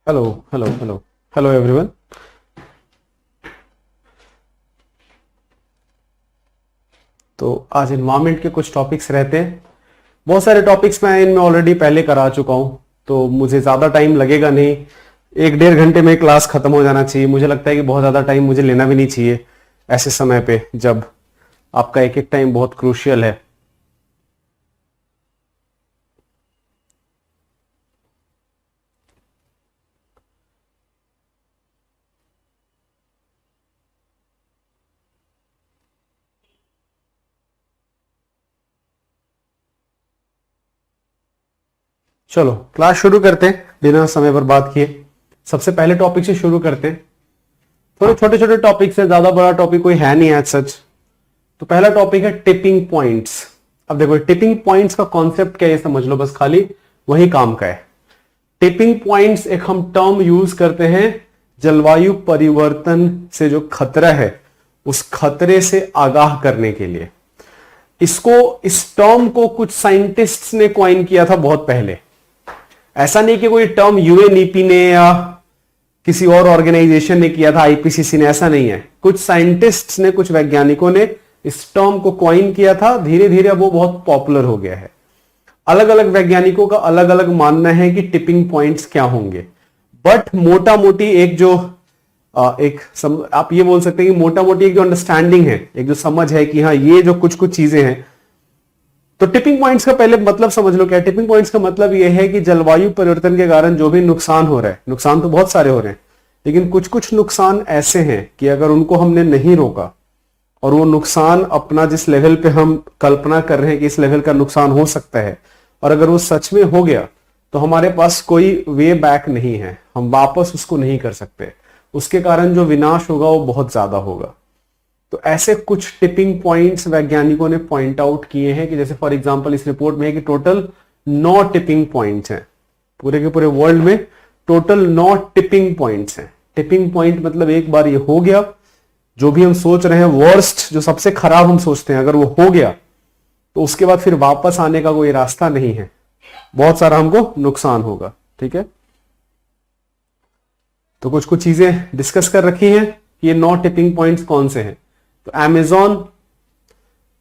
Hello hello hello hello everyone. तो आज environment के कुछ टॉपिक्स रहते हैं। बहुत सारे टॉपिक्स मैं इनमें ऑलरेडी पहले करा चुका हूं, तो मुझे ज़्यादा टाइम लगेगा नहीं। 1-1.5 घंटे में क्लास खत्म हो जाना चाहिए। मुझे लगता है कि बहुत ज़्यादा टाइम मुझे लेना भी नहीं चाहिए ऐसे समय पे जब आपका एक एक टाइम बहुत क्रूशियल है। चलो क्लास शुरू करते हैं बिना समय बर्बाद किए। सबसे पहले टॉपिक से शुरू करते हैं। थोड़े छोटे छोटे टॉपिक से, ज्यादा बड़ा टॉपिक कोई है नहीं एज सच। तो पहला टॉपिक है टिपिंग पॉइंट्स। अब देखो टिपिंग पॉइंट्स का कॉन्सेप्ट क्या है, समझ लो बस, खाली वही काम का है। टिपिंग पॉइंट्स एक हम टर्म यूज करते हैं जलवायु परिवर्तन से जो खतरा है उस खतरे से आगाह करने के लिए। इस टर्म को कुछ साइंटिस्ट्स ने कॉइन किया था बहुत पहले। ऐसा नहीं कि कोई टर्म यूएनईपी ने या किसी और ऑर्गेनाइजेशन ने किया था, आईपीसीसी ने, ऐसा नहीं है। कुछ साइंटिस्ट्स ने, कुछ वैज्ञानिकों ने इस टर्म को कॉइन किया था। धीरे धीरे अब वो बहुत पॉपुलर हो गया है। अलग अलग वैज्ञानिकों का अलग अलग मानना है कि टिपिंग पॉइंट्स क्या होंगे, बट मोटा मोटी एक जो आप ये बोल सकते हैं कि मोटा मोटी एक जो अंडरस्टैंडिंग है, एक जो समझ है कि हाँ ये जो कुछ कुछ चीजें हैं। तो टिपिंग पॉइंट्स का पहले मतलब समझ लो क्या है। टिपिंग पॉइंट्स का मतलब यह है कि जलवायु परिवर्तन के कारण जो भी नुकसान हो रहा है, नुकसान तो बहुत सारे हो रहे हैं, लेकिन कुछ कुछ नुकसान ऐसे हैं कि अगर उनको हमने नहीं रोका और वो नुकसान अपना जिस लेवल पे हम कल्पना कर रहे हैं कि इस लेवल का नुकसान हो सकता है, और अगर वो सच में हो गया तो हमारे पास कोई वे बैक नहीं है, हम वापस उसको नहीं कर सकते। उसके कारण जो विनाश होगा वो बहुत ज्यादा होगा। तो ऐसे कुछ टिपिंग पॉइंट्स वैज्ञानिकों ने पॉइंट आउट किए हैं कि जैसे फॉर एग्जांपल इस रिपोर्ट में है कि टोटल 9 टिपिंग पॉइंट्स हैं पूरे के पूरे वर्ल्ड में। टोटल 9 टिपिंग पॉइंट्स हैं। टिपिंग पॉइंट मतलब एक बार ये हो गया, जो भी हम सोच रहे हैं वर्स्ट, जो सबसे खराब हम सोचते हैं, अगर वो हो गया तो उसके बाद फिर वापस आने का कोई रास्ता नहीं है, बहुत सारा हमको नुकसान होगा। ठीक है, तो कुछ कुछ चीजें डिस्कस कर रखी हैं कि ये 9 टिपिंग पॉइंट्स कौन से हैं। तो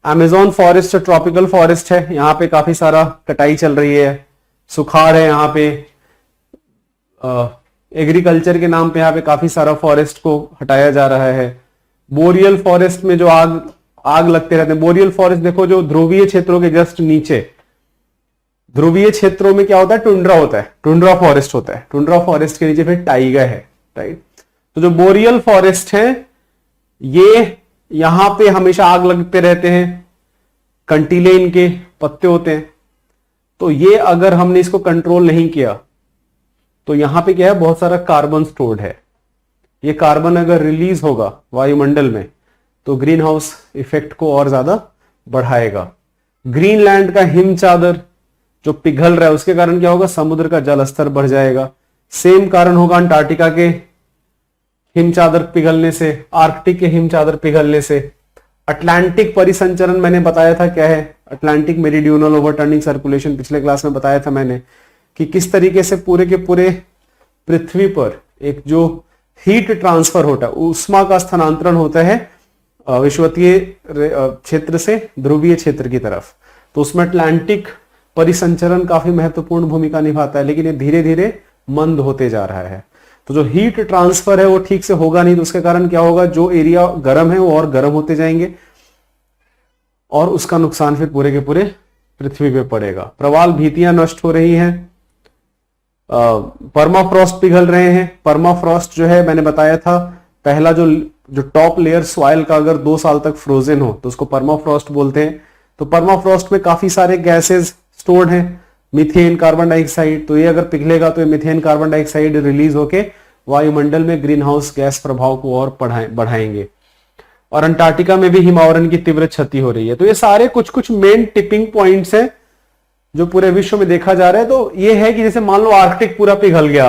अमेजोन फॉरेस्ट ट्रॉपिकल फॉरेस्ट है, यहां पे काफी सारा कटाई चल रही है, सुखाड़ है यहाँ पे। एग्रीकल्चर के नाम पे यहाँ पे काफी सारा फॉरेस्ट को हटाया जा रहा है। बोरियल फॉरेस्ट में जो आग लगते रहते हैं। बोरियल फॉरेस्ट देखो, जो ध्रुवीय क्षेत्रों के जस्ट नीचे, ध्रुवीय क्षेत्रों में क्या होता है, टुंड्रा होता है, टुंड्रा फॉरेस्ट होता है। टुंड्रा फॉरेस्ट के नीचे फिर टाइगा है, राइट। तो जो बोरियल फॉरेस्ट है ये, यहां पे हमेशा आग लगते रहते हैं, कंटीले इनके पत्ते होते हैं। तो ये अगर हमने इसको कंट्रोल नहीं किया तो यहां पे क्या है, बहुत सारा कार्बन स्टोर्ड है। ये कार्बन अगर रिलीज होगा वायुमंडल में तो ग्रीन हाउस इफेक्ट को और ज्यादा बढ़ाएगा। ग्रीनलैंड का हिम चादर जो पिघल रहा है उसके कारण क्या होगा, समुद्र का जल स्तर बढ़ जाएगा। सेम कारण होगा अंटार्कटिका के हिम चादर पिघलने से, आर्कटिक के हिम चादर पिघलने से। अटलांटिक परिसंचरण मैंने बताया था क्या है, अटलांटिक मेरीडियोनल ओवरटर्निंग सर्कुलेशन, पिछले क्लास में बताया था मैंने कि किस तरीके से पूरे के पूरे पृथ्वी पर एक जो हीट ट्रांसफर होता है, ऊष्मा का स्थानांतरण होता है विषुवतीय क्षेत्र से ध्रुवीय क्षेत्र की तरफ। तो उसमें अटलांटिक परिसंचरण काफी महत्वपूर्ण भूमिका निभाता है, लेकिन ये धीरे धीरे मंद होते जा रहा है। तो जो हीट ट्रांसफर है वो ठीक से होगा नहीं, तो उसके कारण क्या होगा, जो एरिया गर्म है वो और गर्म होते जाएंगे और उसका नुकसान फिर पूरे के पूरे पृथ्वी पे पड़ेगा। प्रवाल भित्तियां नष्ट हो रही हैं, परमाफ्रॉस्ट पिघल रहे हैं। परमाफ्रॉस्ट जो है मैंने बताया था, पहला जो टॉप लेयर सॉइल का अगर 2 साल तक फ्रोजन हो तो उसको परमाफ्रॉस्ट बोलते हैं। तो परमाफ्रॉस्ट में काफी सारे गैसेस स्टोर्ड हैं, मीथेन, कार्बन डाइऑक्साइड। तो ये अगर पिघलेगा तो ये मीथेन, कार्बन डाइऑक्साइड रिलीज होके वायुमंडल में ग्रीन हाउस गैस प्रभाव को और बढ़ाएंगे। और अंटार्कटिका में भी हिमावरण की तीव्र क्षति हो रही है। तो ये सारे कुछ कुछ मेन टिपिंग पॉइंट्स हैं जो पूरे विश्व में देखा जा रहा है। तो ये है कि जैसे मान लो आर्कटिक पूरा पिघल गया,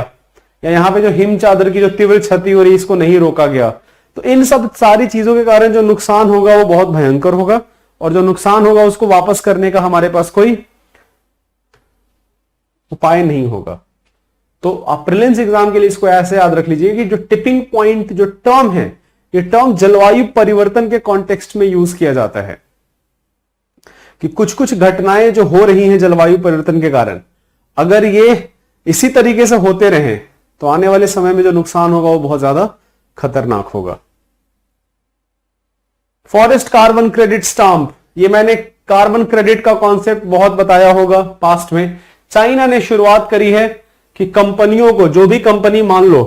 या यहाँ पे जो हिम चादर की जो तीव्र क्षति हो रही है इसको नहीं रोका गया, तो इन सब सारी चीजों के कारण जो नुकसान होगा वो बहुत भयंकर होगा, और जो नुकसान होगा उसको वापस करने का हमारे पास कोई उपाय नहीं होगा। तो आप प्रीलिम्स एग्जाम के लिए इसको ऐसे याद रख लीजिए कि जो टिपिंग पॉइंट जो टर्म है, ये टर्म जलवायु परिवर्तन के कॉन्टेक्स्ट में यूज किया जाता है कि कुछ कुछ घटनाएं जो हो रही हैं जलवायु परिवर्तन के कारण, अगर ये इसी तरीके से होते रहे तो आने वाले समय में जो नुकसान होगा वो बहुत ज्यादा खतरनाक होगा। फॉरेस्ट कार्बन क्रेडिट स्टाम्प, ये मैंने कार्बन क्रेडिट का कॉन्सेप्ट बहुत बताया होगा पास्ट में। चाइना ने शुरुआत करी है कि कंपनियों को, जो भी कंपनी मान लो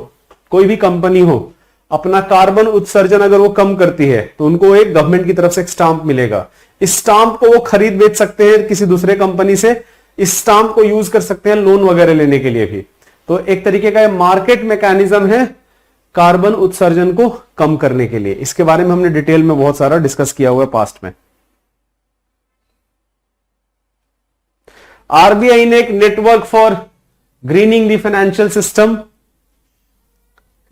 कोई भी कंपनी हो, अपना कार्बन उत्सर्जन अगर वो कम करती है तो उनको एक गवर्नमेंट की तरफ से एक स्टाम्प मिलेगा। इस स्टाम्प को वो खरीद बेच सकते हैं किसी दूसरे कंपनी से, इस स्टाम्प को यूज कर सकते हैं लोन वगैरह लेने के लिए भी। तो एक तरीके का मार्केट मैकेनिज्म है कार्बन उत्सर्जन को कम करने के लिए। इसके बारे में हमने डिटेल में बहुत सारा डिस्कस किया हुआ है पास्ट में। आरबीआई ने एक network for grinning the financial system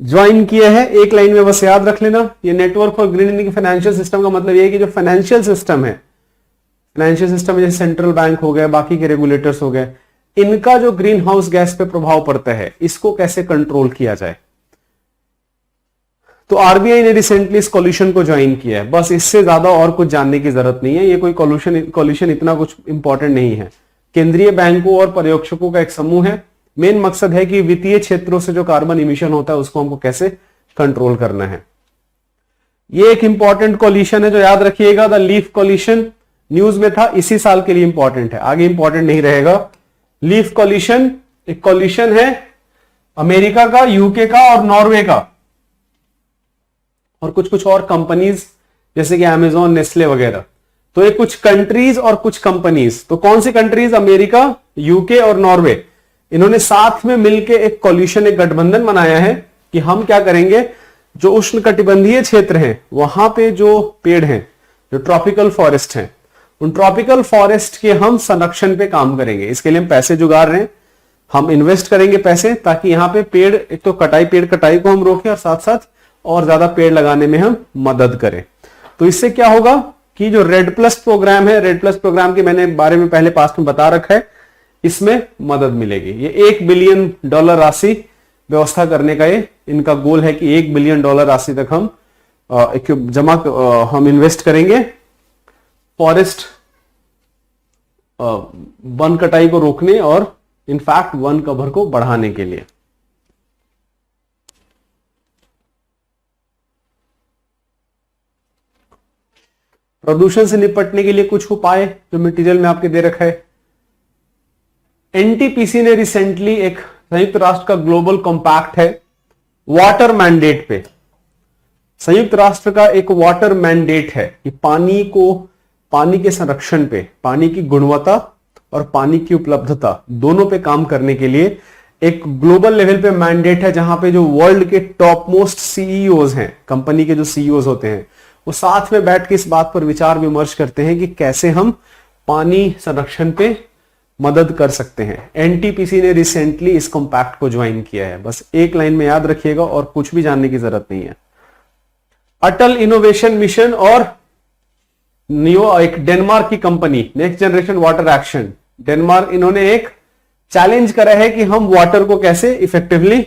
join किया है। एक लाइन में बस याद रख लेना, ये network for grinning the financial system का मतलब ये है कि जो फाइनेंशियल सिस्टम है, फाइनेंशियल सिस्टम जैसे सेंट्रल बैंक हो गए, बाकी के रेगुलेटर्स हो गए, इनका जो ग्रीन हाउस गैस पे प्रभाव पड़ता है, इसको कैसे कंट्रोल किया जाए। तो आरबीआई ने रिसेंटली इस कॉल्यूशन को ज्वाइन किया है। बस इससे ज्यादा और कुछ जानने की जरूरत नहीं है, ये कोई कॉल्यूशन इतना कुछ इंपॉर्टेंट नहीं है। केंद्रीय बैंकों और पर्यवेक्षकों का एक समूह है। मेन मकसद है कि वित्तीय क्षेत्रों से जो कार्बन इमिशन होता है उसको हमको कैसे कंट्रोल करना है। ये एक इंपॉर्टेंट कॉल्यूशन है जो याद रखिएगा, द लीफ कॉल्यूशन न्यूज में था, इसी साल के लिए इंपॉर्टेंट है, आगे इंपॉर्टेंट नहीं रहेगा। लीफ कॉल्यूशन एक कॉल्यूशन है अमेरिका का, यूके का और नॉर्वे का, और कुछ कुछ और कंपनीज जैसे कि अमेजॉन, नेस्ले वगैरह। तो ये कुछ कंट्रीज और कुछ कंपनीज, तो कौन सी कंट्रीज? अमेरिका, यूके और नॉर्वे, इन्होंने साथ में मिलकर एक कॉल्यूशन, एक गठबंधन बनाया है कि हम क्या करेंगे, जो उष्णकटिबंधीय क्षेत्र हैं वहां पे जो पेड़ हैं, जो ट्रॉपिकल फॉरेस्ट हैं, उन ट्रॉपिकल फॉरेस्ट के हम संरक्षण पे काम करेंगे। इसके लिए हम पैसे जुगाड़ रहे हैं, हम इन्वेस्ट करेंगे पैसे, ताकि यहाँ पे पेड़, एक तो पेड़ कटाई को हम रोकें और साथ साथ और ज्यादा पेड़ लगाने में हम मदद करें। तो इससे क्या होगा कि जो रेड प्लस प्रोग्राम है, रेड प्लस प्रोग्राम के मैंने बारे में पहले पास्ट में बता रखा है, इसमें मदद मिलेगी। ये $1 बिलियन राशि व्यवस्था करने का ये इनका गोल है कि $1 बिलियन राशि तक हम हम इन्वेस्ट करेंगे फॉरेस्ट वन कटाई को रोकने और इनफैक्ट वन कवर को बढ़ाने के लिए। प्रदूषण से निपटने के लिए कुछ उपाय जो मटेरियल में आपके दे रखा है। एनटीपीसी ने रिसेंटली एक संयुक्त राष्ट्र का ग्लोबल कॉम्पैक्ट है वाटर मैंडेट पे, संयुक्त राष्ट्र का एक वाटर मैंडेट है कि पानी के संरक्षण पे, पानी की गुणवत्ता और पानी की उपलब्धता दोनों पे काम करने के लिए एक ग्लोबल लेवल पे मैंडेट है, जहां पे जो वर्ल्ड के टॉप मोस्ट सीईओज हैं, कंपनी के जो सीईओज होते हैं, वो साथ में बैठ के इस बात पर विचार विमर्श करते हैं कि कैसे हम पानी संरक्षण पे मदद कर सकते हैं। एनटीपीसी ने रिसेंटली इस कॉम्पैक्ट को ज्वाइन किया है। बस एक लाइन में याद रखिएगा और कुछ भी जानने की जरूरत नहीं है। अटल इनोवेशन मिशन और एक डेनमार्क की company next generation water action, Denmark, इन्होंने एक चैलेंज करा है कि हम वाटर को कैसे इफेक्टिवली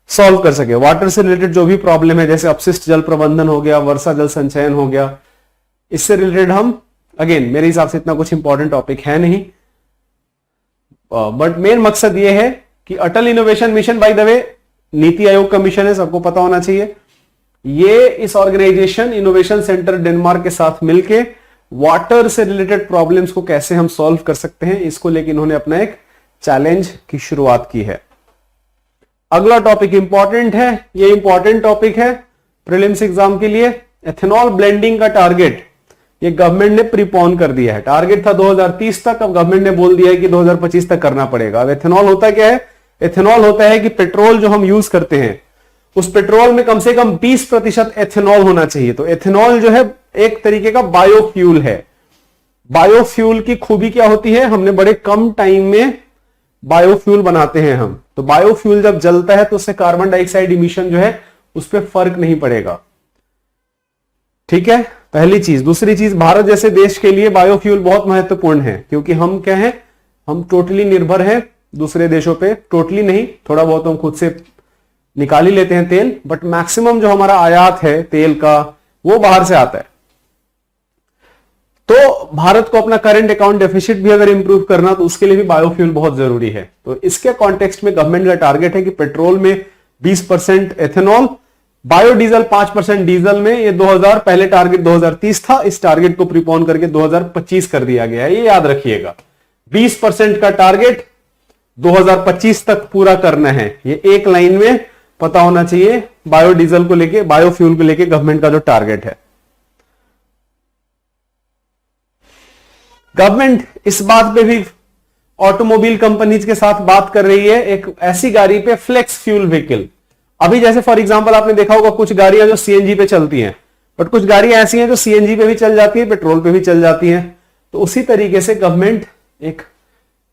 सॉल्व कर सके। वाटर से रिलेटेड जो भी प्रॉब्लम है, जैसे अपशिष्ट जल प्रबंधन हो गया, वर्षा जल संचयन हो गया, इससे रिलेटेड हम, अगेन मेरे हिसाब से इतना कुछ इंपॉर्टेंट टॉपिक है नहीं, बट मेन मकसद ये है कि Atal innovation mission, by the way NITI Aayog का मिशन है, सबको पता होना चाहिए। ये इस ऑर्गेनाइजेशन इनोवेशन सेंटर डेनमार्क के साथ मिलके वाटर से रिलेटेड प्रॉब्लम्स को कैसे हम सॉल्व कर सकते हैं, इसको लेकर इन्होंने अपना एक चैलेंज की शुरुआत की है। अगला टॉपिक इंपॉर्टेंट है, ये इंपॉर्टेंट टॉपिक है प्रीलिम्स एग्जाम के लिए। एथेनॉल ब्लेंडिंग का टारगेट ये गवर्नमेंट ने प्रीपोन कर दिया है। टारगेट था 2030 तक, अब गवर्नमेंट ने बोल दिया है कि 2025 तक करना पड़ेगा। अब एथेनॉल होता क्या है? एथेनॉल होता है कि पेट्रोल जो हम यूज करते हैं उस पेट्रोल में कम से कम 20% एथेनॉल होना चाहिए। तो एथेनॉल जो है एक तरीके का बायोफ्यूल है। बायोफ्यूल की खूबी क्या होती है? हमने बड़े कम टाइम में बायोफ्यूल बनाते हैं हम। तो बायोफ्यूल जब जलता है तो उससे कार्बन डाइऑक्साइड इमिशन जो है उस पर फर्क नहीं पड़ेगा। ठीक है, पहली चीज। दूसरी चीज, भारत जैसे देश के लिए बायोफ्यूल बहुत महत्वपूर्ण है, क्योंकि हम क्या है, हम टोटली निर्भर हैं दूसरे देशों पे, टोटली नहीं, थोड़ा बहुत हम खुद से निकाल ही लेते हैं तेल, बट मैक्सिमम जो हमारा आयात है तेल का वो बाहर से आता है। तो भारत को अपना करंट अकाउंट डेफिसिट भी अगर इंप्रूव करना तो उसके लिए भी बायोफ्यूल बहुत जरूरी है। तो इसके कॉन्टेक्स्ट में गवर्नमेंट का टारगेट है कि पेट्रोल में 20% एथेनॉल, बायोडीजल 5% डीजल में, ये 2000 पहले टारगेट 2030 था, इस टारगेट को प्रीपोन करके 2025 कर दिया गया है, ये याद रखिएगा। 20% का टारगेट 2025 तक पूरा करना है, ये एक लाइन में पता होना चाहिए। बायोडीजल को लेके, बायोफ्यूल को लेके गवर्नमेंट का जो टारगेट है। गवर्नमेंट इस बात पे भी ऑटोमोबाइल कंपनीज के साथ बात कर रही है, एक ऐसी गाड़ी पे फ्लेक्स फ्यूल व्हीकल। अभी जैसे फॉर एग्जांपल आपने देखा होगा कुछ गाड़ियां जो सीएनजी पे चलती हैं, बट कुछ गाड़ियां ऐसी हैं जो सीएनजी पे भी चल जाती है, पेट्रोल पे भी चल जाती हैं। तो उसी तरीके से गवर्नमेंट एक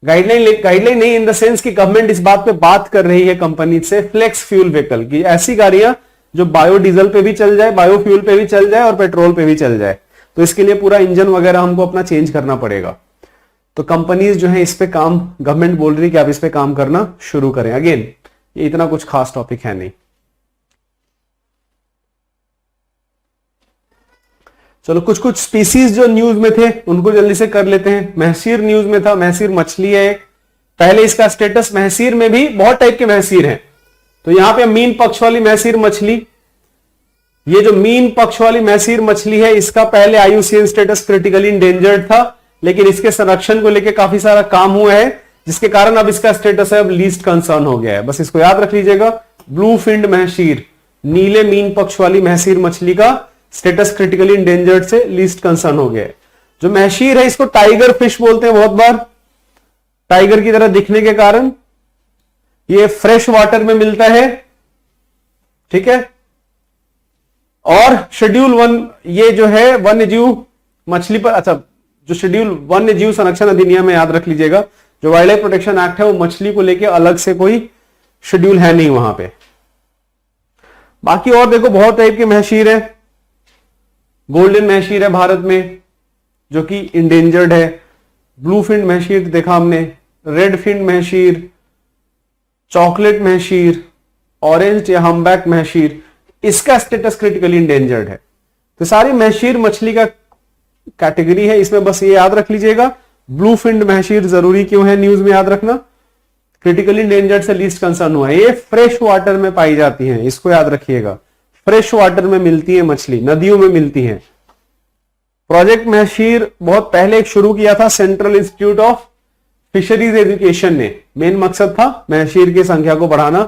गाइडलाइन नहीं इन द सेंस कि गवर्नमेंट इस बात पे बात कर रही है कंपनी से, फ्लेक्स फ्यूल व्हीकल की, ऐसी गाड़ियां जो बायोडीजल पे भी चल जाए, बायोफ्यूल पे भी चल जाए और पेट्रोल पे भी चल जाए। तो इसके लिए पूरा इंजन वगैरह हमको अपना चेंज करना पड़ेगा। तो कंपनीज जो है इस पे काम, गवर्नमेंट बोल रही है कि आप इस पे काम करना शुरू करें। अगेन ये इतना कुछ खास टॉपिक है नहीं। चलो कुछ कुछ स्पीसीज जो न्यूज में थे उनको जल्दी से कर लेते हैं। महसीर न्यूज में था, महसीर मछली है। पहले इसका स्टेटस, महसीर में भी बहुत टाइप के महसीर हैं। तो यहां पे मीन पक्ष वाली महसीर मछली, ये जो मीन पक्ष वाली महसीर मछली है, इसका पहले आईयूसीएन स्टेटस क्रिटिकली इंडेंजर्ड था, लेकिन इसके संरक्षण को लेकर काफी सारा काम हुआ है, जिसके कारण अब इसका स्टेटस है अब लीस्ट कंसर्न हो गया है। बस इसको याद रख लीजिएगा, ब्लू फिन्ड महसीर, नीले मीन पक्ष वाली महसीर मछली का स्टेटस क्रिटिकली इंडेंजर्ड से लीस्ट कंसर्न हो गया है। जो महसीर है इसको टाइगर फिश बोलते हैं बहुत बार, टाइगर की तरह दिखने के कारण। ये फ्रेश वाटर में मिलता है, ठीक है। और शेड्यूल 1 ये जो है वन्य जीव मछली पर, अच्छा जो शेड्यूल वन्य जीव संरक्षण अधिनियम में याद रख लीजिएगा, जो वाइल्ड लाइफ प्रोटेक्शन एक्ट है वो मछली को लेके अलग से कोई शेड्यूल है नहीं वहां पे। बाकी और देखो बहुत टाइप के महसीर है। गोल्डन महसीर है भारत में जो कि इंडेंजर्ड है, ब्लू फिन्ड महसीर देखा हमने, red finned mahseer, chocolate mahseer, orange या हम्बैक महसीर, इसका स्टेटस क्रिटिकली इंडेंजर्ड है। तो सारी महसीर मछली का कैटेगरी है, इसमें बस ये याद रख लीजिएगा। ब्लू फिन्ड महसीर जरूरी क्यों है न्यूज में याद रखना, क्रिटिकली इंडेंजर्ड से लीस्ट कंसर्न हुआ है। ये फ्रेश वाटर में पाई जाती हैं, इसको याद रखिएगा। फ्रेश वाटर में मिलती है मछली, नदियों में मिलती है। प्रोजेक्ट महसीर बहुत पहले एक शुरू किया था central institute of fisheries education ने, मेन मकसद था महसीर की संख्या को बढ़ाना।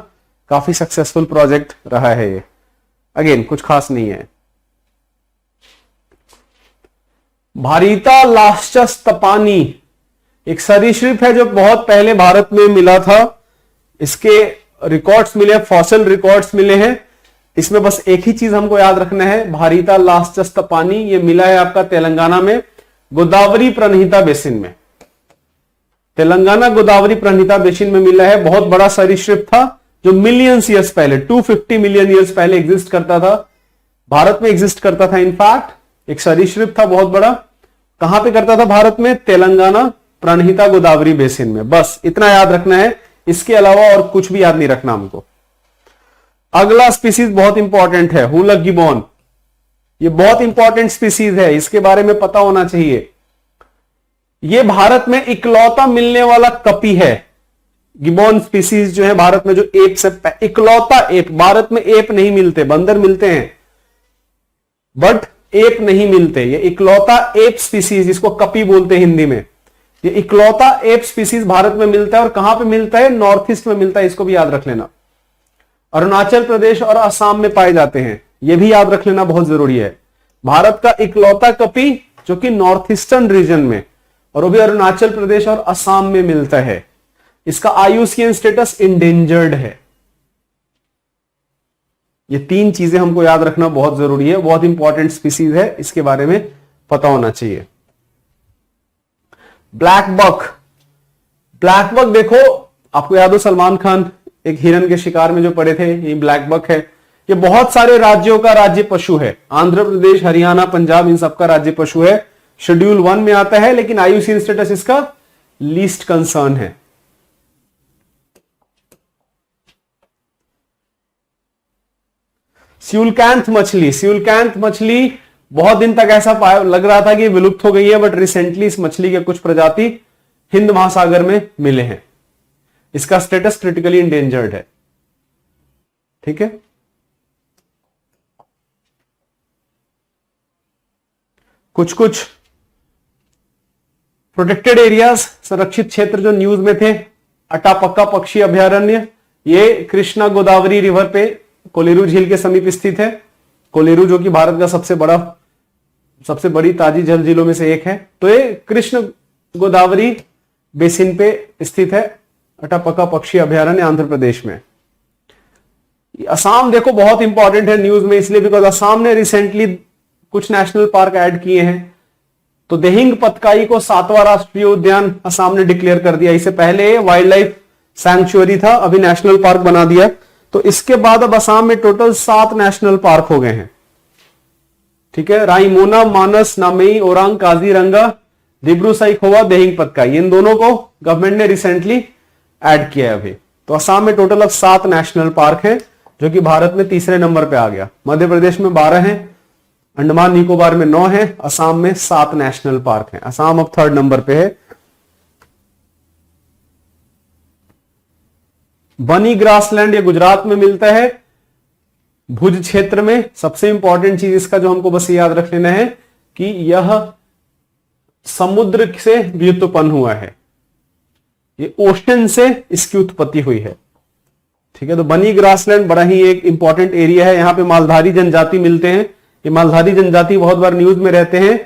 काफी सक्सेसफुल प्रोजेक्ट रहा है ये। अगेन कुछ खास नहीं है। भारीता लास्चस तपानी एक सरीसृप है जो बहुत पहले भारत में मिला था। इसके रिकॉर्ड्स मिले, फॉसिल रिकॉर्ड्स मिले हैं। इसमें बस एक ही चीज हमको याद रखना है, भारीता लास्चस तपानी ये मिला है आपका तेलंगाना में, गोदावरी प्रणहिता बेसिन में। तेलंगाना गोदावरी प्रणहिता बेसिन में मिला है। बहुत बड़ा सरीसृप था जो मिलियंस ईयर्स पहले, 250 मिलियन ईयर्स पहले एग्जिस्ट करता था, भारत में एग्जिस्ट करता था। इनफैक्ट एक सरीसृप था बहुत बड़ा। कहां पे करता था भारत में? तेलंगाना प्रणहिता गोदावरी बेसिन में। बस इतना याद रखना है, इसके अलावा और कुछ भी याद नहीं रखना हमको। अगला स्पीसीज बहुत इंपॉर्टेंट है, हुलक गिबॉन। ये बहुत इंपॉर्टेंट स्पीसीज है, इसके बारे में पता होना चाहिए। ये भारत में इकलौता मिलने वाला कपी है। गिबॉन स्पीसीज जो है भारत में, जो एप से इकलौता एप, भारत में एप नहीं मिलते, बंदर मिलते हैं बट एप नहीं मिलते। ये इकलौता एप स्पीसीज, जिसको कपी बोलते हैं हिंदी में, ये इकलौता एप स्पीसीज भारत में मिलता है। और कहां पे मिलता है? नॉर्थ ईस्ट में मिलता है, इसको भी याद रख लेना। अरुणाचल प्रदेश और असम में पाए जाते हैं, यह भी याद रख लेना, बहुत जरूरी है। भारत का इकलौता कपी जो कि नॉर्थ ईस्टर्न रीजन में और वो भी अरुणाचल प्रदेश और असम में मिलता है। इसका आईयूसीएन स्टेटस इंडेंजर्ड है। ये तीन चीजें हमको याद रखना बहुत जरूरी है, बहुत इंपॉर्टेंट स्पीसीज है, इसके बारे में पता होना चाहिए। ब्लैक बक, ब्लैक बक देखो, आपको याद हो सलमान खान एक हिरन के शिकार में जो पड़े थे, ये ब्लैक बक है। ये बहुत सारे राज्यों का राज्य पशु है, आंध्र प्रदेश, हरियाणा, पंजाब, इन सबका राज्य पशु है। शेड्यूल 1 में आता है, लेकिन आईयूसीएन स्टेटस इसका लीस्ट कंसर्न है। सियुलकैंथ मछली, सियुलकैंथ मछली बहुत दिन तक ऐसा लग रहा था कि विलुप्त हो गई है, बट रिसेंटली इस मछली के कुछ प्रजाति हिंद महासागर में मिले हैं। इसका स्टेटस क्रिटिकली इंडेंजर्ड है। ठीक है, कुछ कुछ प्रोटेक्टेड एरियाज, संरक्षित क्षेत्र जो न्यूज में थे, अटापक्का पक्षी अभयारण्य, ये कृष्णा गोदावरी रिवर पे कोलेरू झील के समीप स्थित है। कोलेरू जो कि भारत का सबसे बड़ी ताजी जल झीलों में से एक है। तो ये कृष्ण गोदावरी बेसिन पे स्थित है, अटापक्का पक्षी अभयारण्य आंध्र प्रदेश में। असम देखो बहुत इंपॉर्टेंट है न्यूज में, इसलिए बिकॉज असम ने रिसेंटली कुछ नेशनल पार्क ऐड किए हैं। तो देहिंग पतकाई को 7वां राष्ट्रीय उद्यान असम ने डिक्लेयर कर दिया। इससे पहले वाइल्ड लाइफ सैंक्चुअरी था, अभी नेशनल पार्क बना दिया। तो इसके बाद अब असम में टोटल 7 नेशनल पार्क हो गए हैं। ठीक है, राइमोना, मानस, नामेई, ओरांग, काजीरंगा, दिब्रू साइखोवा, देहिंग पतकाई, इन दोनों को गवर्नमेंट ने रिसेंटली ऐड किया है अभी। तो असम में टोटल अब 7 नेशनल पार्क हैं, जो कि भारत में तीसरे नंबर पे आ गया। मध्य प्रदेश में 12 हैं, अंडमान निकोबार में 9 हैं, असम में 7 नेशनल पार्क हैं। असम अब 3rd नंबर पे है। बनी ग्रासलैंड ये गुजरात में मिलता है, भुज क्षेत्र में। सबसे इंपॉर्टेंट चीज इसका जो हमको बस याद रख लेना है कि यह समुद्र से व्युत्पन्न हुआ है, ये ओशन से इसकी उत्पत्ति हुई है। ठीक है, तो बनी ग्रासलैंड बड़ा ही एक इंपॉर्टेंट एरिया है। यहां पे मालधारी जनजाति मिलते हैं। ये मालधारी जनजाति बहुत बार न्यूज में रहते हैं,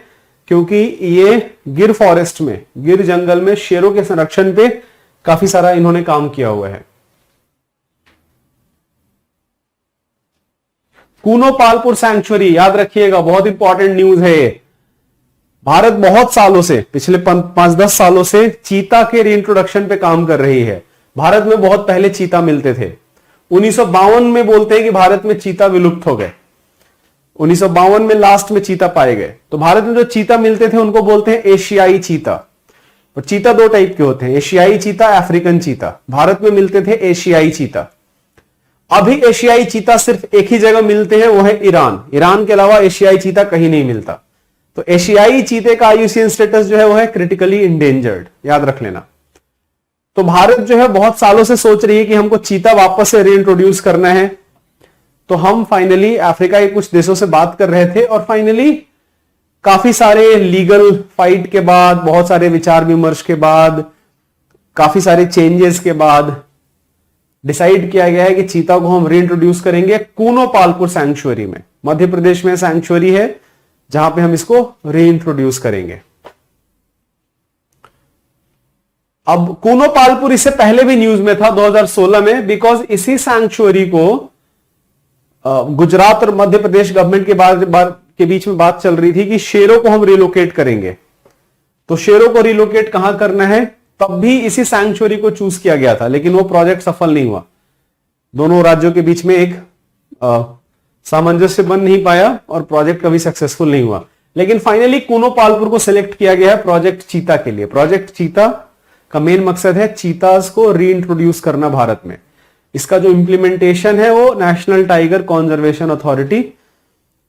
क्योंकि ये गिर फॉरेस्ट में, गिर जंगल में शेरों के संरक्षण पे काफी सारा इन्होंने काम किया हुआ है। कूनो पालपुर सैंक्चुरी याद रखिएगा, बहुत इंपॉर्टेंट न्यूज है ये। भारत बहुत सालों से, पिछले 5-10 सालों से चीता के रीइंट्रोडक्शन पे काम कर रही है। भारत में बहुत पहले चीता मिलते थे। 1952 में बोलते हैं कि भारत में चीता विलुप्त हो गए। 1952 में लास्ट में चीता पाए गए। तो भारत में जो चीता मिलते थे उनको बोलते हैं एशियाई चीता। और चीता 2 टाइप के होते हैं, एशियाई चीता, अफ्रीकन चीता। भारत में मिलते थे एशियाई चीता। अभी एशियाई चीता सिर्फ एक ही जगह मिलते हैं, वो है ईरान। ईरान के अलावा एशियाई चीता कहीं नहीं मिलता। तो एशियाई चीते का आईयूसीएन स्टेटस जो है वो है क्रिटिकली इंडेंजर्ड, याद रख लेना। तो भारत जो है बहुत सालों से सोच रही है कि हमको चीता वापस से रीइंट्रोड्यूस करना है। तो हम फाइनली अफ्रीका के कुछ देशों से बात कर रहे थे, और फाइनली काफी सारे लीगल फाइट के बाद, बहुत सारे विचार विमर्श के बाद, काफी सारे चेंजेस के बाद डिसाइड किया गया है कि चीता को हम रीइंट्रोड्यूस करेंगे कूनो पालपुर सैंक्चुअरी में। मध्य प्रदेश में सैंक्चुअरी है जहां पे हम इसको रीइंट्रोड्यूस करेंगे। अब कूनो पालपुर इससे पहले भी न्यूज में था 2016 में, बिकॉज इसी सैंक्चुअरी को गुजरात और मध्य प्रदेश गवर्नमेंट के बीच में बात चल रही थी कि शेरों को हम रिलोकेट करेंगे। तो शेरों को रिलोकेट कहां करना है, तब भी इसी सैंक्चुअरी को चूज किया गया था, लेकिन वो प्रोजेक्ट सफल नहीं हुआ। दोनों राज्यों के बीच में एक सामंजस्य बन नहीं पाया और प्रोजेक्ट कभी सक्सेसफुल नहीं हुआ। लेकिन फाइनली कूनो पालपुर को सिलेक्ट किया गया है प्रोजेक्ट चीता के लिए। प्रोजेक्ट चीता का मेन मकसद है चीताज को रीइंट्रोड्यूस करना भारत में। इसका जो इंप्लीमेंटेशन है वो नेशनल टाइगर कंजर्वेशन अथॉरिटी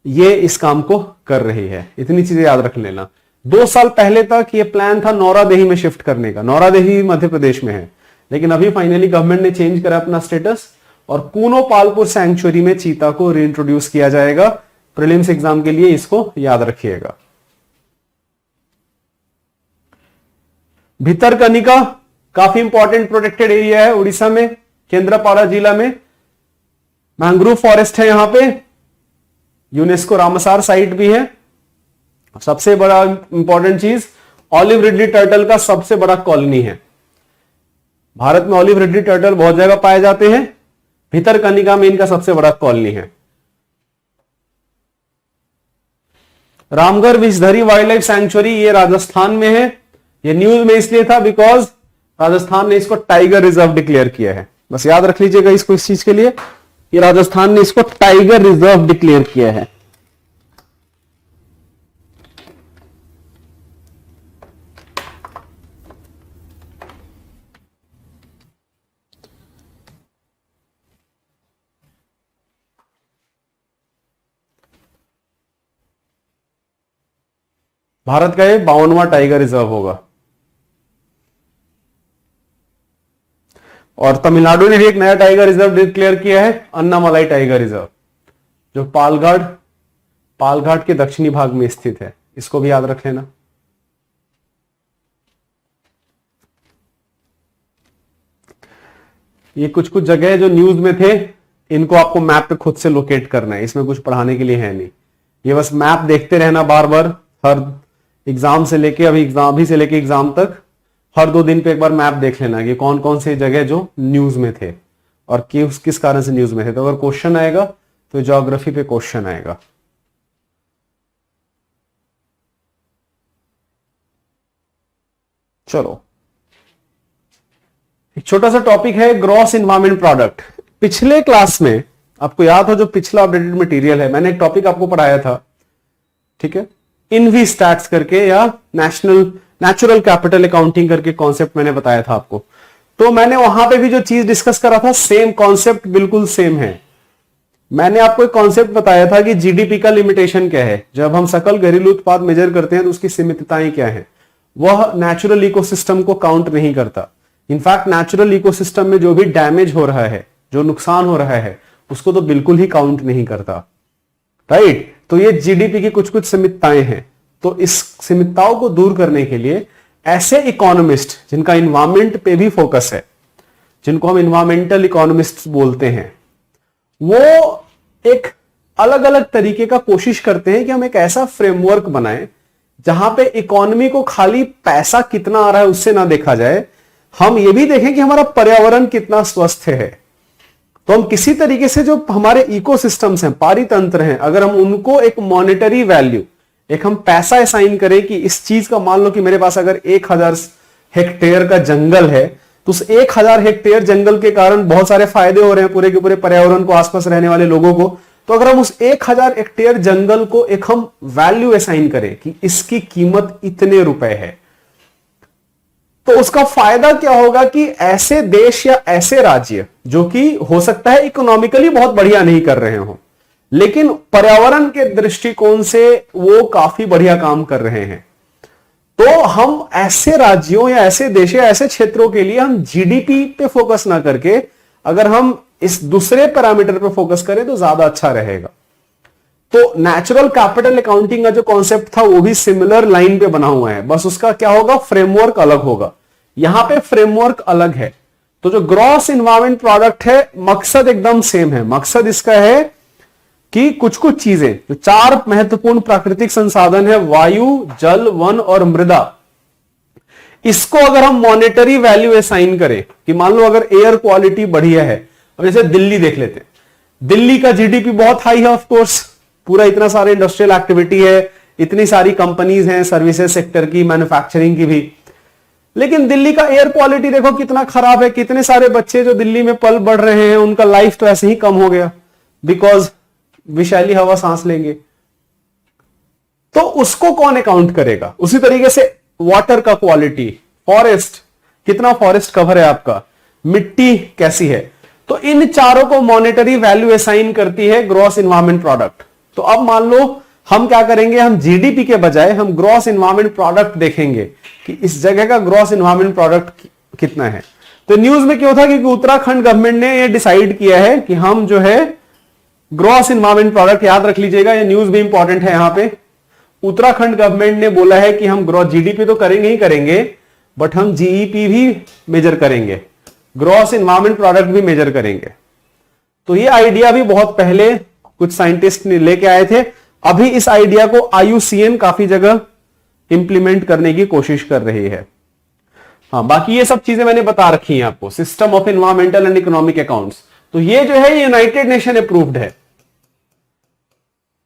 ये इस काम को कर रही है। इतनी चीजें याद रख लेना। 2 साल पहले तक ये प्लान था नौरादेही में शिफ्ट करने का। नौरादेही मध्य प्रदेश में है, लेकिन अभी फाइनली गवर्नमेंट ने चेंज करा अपना स्टेटस और कूनो पालपुर सैंक्चुअरी में चीता को रीइंट्रोड्यूस किया जाएगा। प्रीलिम्स एग्जाम के लिए इसको याद रखिएगा। भितरकनिका काफी इंपॉर्टेंट प्रोटेक्टेड एरिया है उड़ीसा में, केंद्रपाड़ा जिला में। मैंग्रोव फॉरेस्ट है यहां पे, यूनेस्को रामसार साइट भी है। सबसे बड़ा इंपॉर्टेंट चीज, ऑलिव रिडली टर्टल का सबसे बड़ा कॉलोनी है। भारत में ऑलिव रिडली टर्टल बहुत जगह पाए जाते हैं, भितरकनिका में इनका सबसे बड़ा कॉलोनी है। रामगढ़ विषधरी वाइल्ड लाइफ सैंक्चुअरी ये राजस्थान में है। ये न्यूज में इसलिए था बिकॉज राजस्थान ने इसको टाइगर रिजर्व डिक्लेयर किया है। बस याद रख लीजिएगा इसको इस चीज के लिए, ये राजस्थान ने इसको टाइगर रिजर्व डिक्लेयर किया है। भारत का ये 52वां टाइगर रिजर्व होगा। और तमिलनाडु ने भी एक नया टाइगर रिजर्व डिक्लेयर किया है, अन्नामलाई टाइगर रिजर्व, जो पालघाट के दक्षिणी भाग में स्थित है। इसको भी याद रख लेना। ये कुछ कुछ जगह जो न्यूज में थे, इनको आपको मैप पे खुद से लोकेट करना है, इसमें कुछ पढ़ाने के लिए है नहीं। ये बस मैप देखते रहना बार बार, हर एग्जाम से लेके अभी से लेके एग्जाम तक हर 2 दिन पे एक बार मैप देख लेना कि कौन कौन से जगह जो न्यूज में थे और किस कारण से न्यूज में थे। तो अगर क्वेश्चन आएगा तो ज्योग्राफी पे क्वेश्चन आएगा। चलो, एक छोटा सा टॉपिक है ग्रॉस इन्वायरमेंट प्रोडक्ट। पिछले क्लास में आपको याद हो, जो पिछला अपडेटेड मटेरियल है, मैंने एक टॉपिक आपको पढ़ाया था, ठीक है, इनवी स्टैट्स करके, या नेचुरल कैपिटल अकाउंटिंग करके कॉन्सेप्ट मैंने बताया था आपको। तो मैंने वहां पे भी जो चीज डिस्कस करा था, सेम कॉन्सेप्ट बिल्कुल सेम है। मैंने आपको एक कॉन्सेप्ट बताया था कि जीडीपी का लिमिटेशन क्या है। जब हम सकल घरेलू उत्पाद मेजर करते हैं तो उसकी सीमितताएं क्या है। वह नेचुरल इकोसिस्टम को काउंट नहीं करता। इनफैक्ट नेचुरल इकोसिस्टम में जो भी डैमेज हो रहा है, जो नुकसान हो रहा है, उसको तो बिल्कुल ही काउंट नहीं करता, राइट। तो ये जीडीपी की कुछ कुछ सीमितताएं हैं। तो इस सीमितताओं को दूर करने के लिए ऐसे इकोनॉमिस्ट जिनका इन्वायरमेंट पे भी फोकस है, जिनको हम इन्वायरमेंटल इकोनॉमिस्ट बोलते हैं, वो एक अलग अलग तरीके का कोशिश करते हैं कि हम एक ऐसा फ्रेमवर्क बनाएं जहां पे इकोनॉमी को खाली पैसा कितना आ रहा है उससे ना देखा जाए, हम ये भी देखें कि हमारा पर्यावरण कितना स्वस्थ है। तो हम किसी तरीके से जो हमारे इकोसिस्टम्स हैं, पारितंत्र हैं, अगर हम उनको एक मॉनेटरी वैल्यू, एक हम पैसा असाइन करें कि इस चीज का, मान लो कि मेरे पास अगर 1000 हेक्टेयर का जंगल है, तो उस 1000 हेक्टेयर जंगल के कारण बहुत सारे फायदे हो रहे हैं पूरे के पूरे पर्यावरण को, आसपास रहने वाले लोगों को। तो अगर हम उस 1000 हेक्टेयर जंगल को एक हम वैल्यू असाइन करें कि इसकी कीमत इतने रुपए है, तो उसका फायदा क्या होगा कि ऐसे देश या ऐसे राज्य जो कि हो सकता है इकोनॉमिकली बहुत बढ़िया नहीं कर रहे हो, लेकिन पर्यावरण के दृष्टिकोण से वो काफी बढ़िया काम कर रहे हैं, तो हम ऐसे राज्यों या ऐसे देश या ऐसे क्षेत्रों के लिए हम जीडीपी पे फोकस ना करके अगर हम इस दूसरे पैरामीटर पे फोकस करें तो ज्यादा अच्छा रहेगा। तो नेचुरल कैपिटल अकाउंटिंग का जो कॉन्सेप्ट था वो भी सिमिलर लाइन पे बना हुआ है, बस उसका क्या होगा, फ्रेमवर्क अलग होगा। यहां पे फ्रेमवर्क अलग है। तो जो ग्रॉस इन्वायरमेंट प्रोडक्ट है, मकसद एकदम सेम है। मकसद इसका है कि कुछ कुछ चीजें, जो 4 महत्वपूर्ण प्राकृतिक संसाधन है, वायु, जल, वन और मृदा, इसको अगर हम मॉनेटरी वैल्यू असाइन करें कि मान लो अगर एयर क्वालिटी बढ़िया है, अब जैसे दिल्ली देख लेते हैं, दिल्ली का जीडीपी बहुत हाई है, ऑफ कोर्स, पूरा इतना सारे इंडस्ट्रियल एक्टिविटी है, इतनी सारी कंपनीज हैं, सर्विसेज सेक्टर की, मैन्युफैक्चरिंग की भी, लेकिन दिल्ली का एयर क्वालिटी देखो कितना खराब है। कितने सारे बच्चे जो दिल्ली में पल बढ़ रहे हैं, उनका लाइफ तो ऐसे ही कम हो गया, बिकॉज विषैली हवा सांस लेंगे। तो उसको कौन अकाउंट करेगा? उसी तरीके से वाटर का क्वालिटी, फॉरेस्ट, कितना फॉरेस्ट कवर है आपका, मिट्टी कैसी है, तो इन चारों को मॉनेटरी वैल्यू असाइन करती है ग्रॉस इन्वायरमेंट प्रोडक्ट। तो अब मान लो हम क्या करेंगे, हम जीडीपी के बजाय हम ग्रॉस इन्वायरमेंट प्रोडक्ट देखेंगे कि इस जगह का ग्रॉस इन्वायरमेंट प्रोडक्ट कितना है। तो न्यूज में क्यों था, क्योंकि उत्तराखंड गवर्नमेंट ने यह डिसाइड किया है कि हम जो है ग्रॉस इन्वायरमेंट प्रोडक्ट, याद रख लीजिएगा, ये न्यूज भी इंपॉर्टेंट है। यहां पे उत्तराखंड गवर्नमेंट ने बोला है कि हम ग्रॉस जीडीपी तो करेंगे ही करेंगे, बट हम जीईपी भी मेजर करेंगे, ग्रॉस इन्वायरमेंट प्रोडक्ट भी मेजर करेंगे। तो ये आइडिया भी बहुत पहले कुछ साइंटिस्ट ने लेके आए थे। अभी इस आइडिया को आईयूसीएन काफी जगह इंप्लीमेंट करने की कोशिश कर रही है। हाँ, बाकी ये सब चीजें मैंने बता रखी हैं आपको, system of environmental and economic accounts. तो ये जो है यूनाइटेड नेशन अप्रूव्ड है,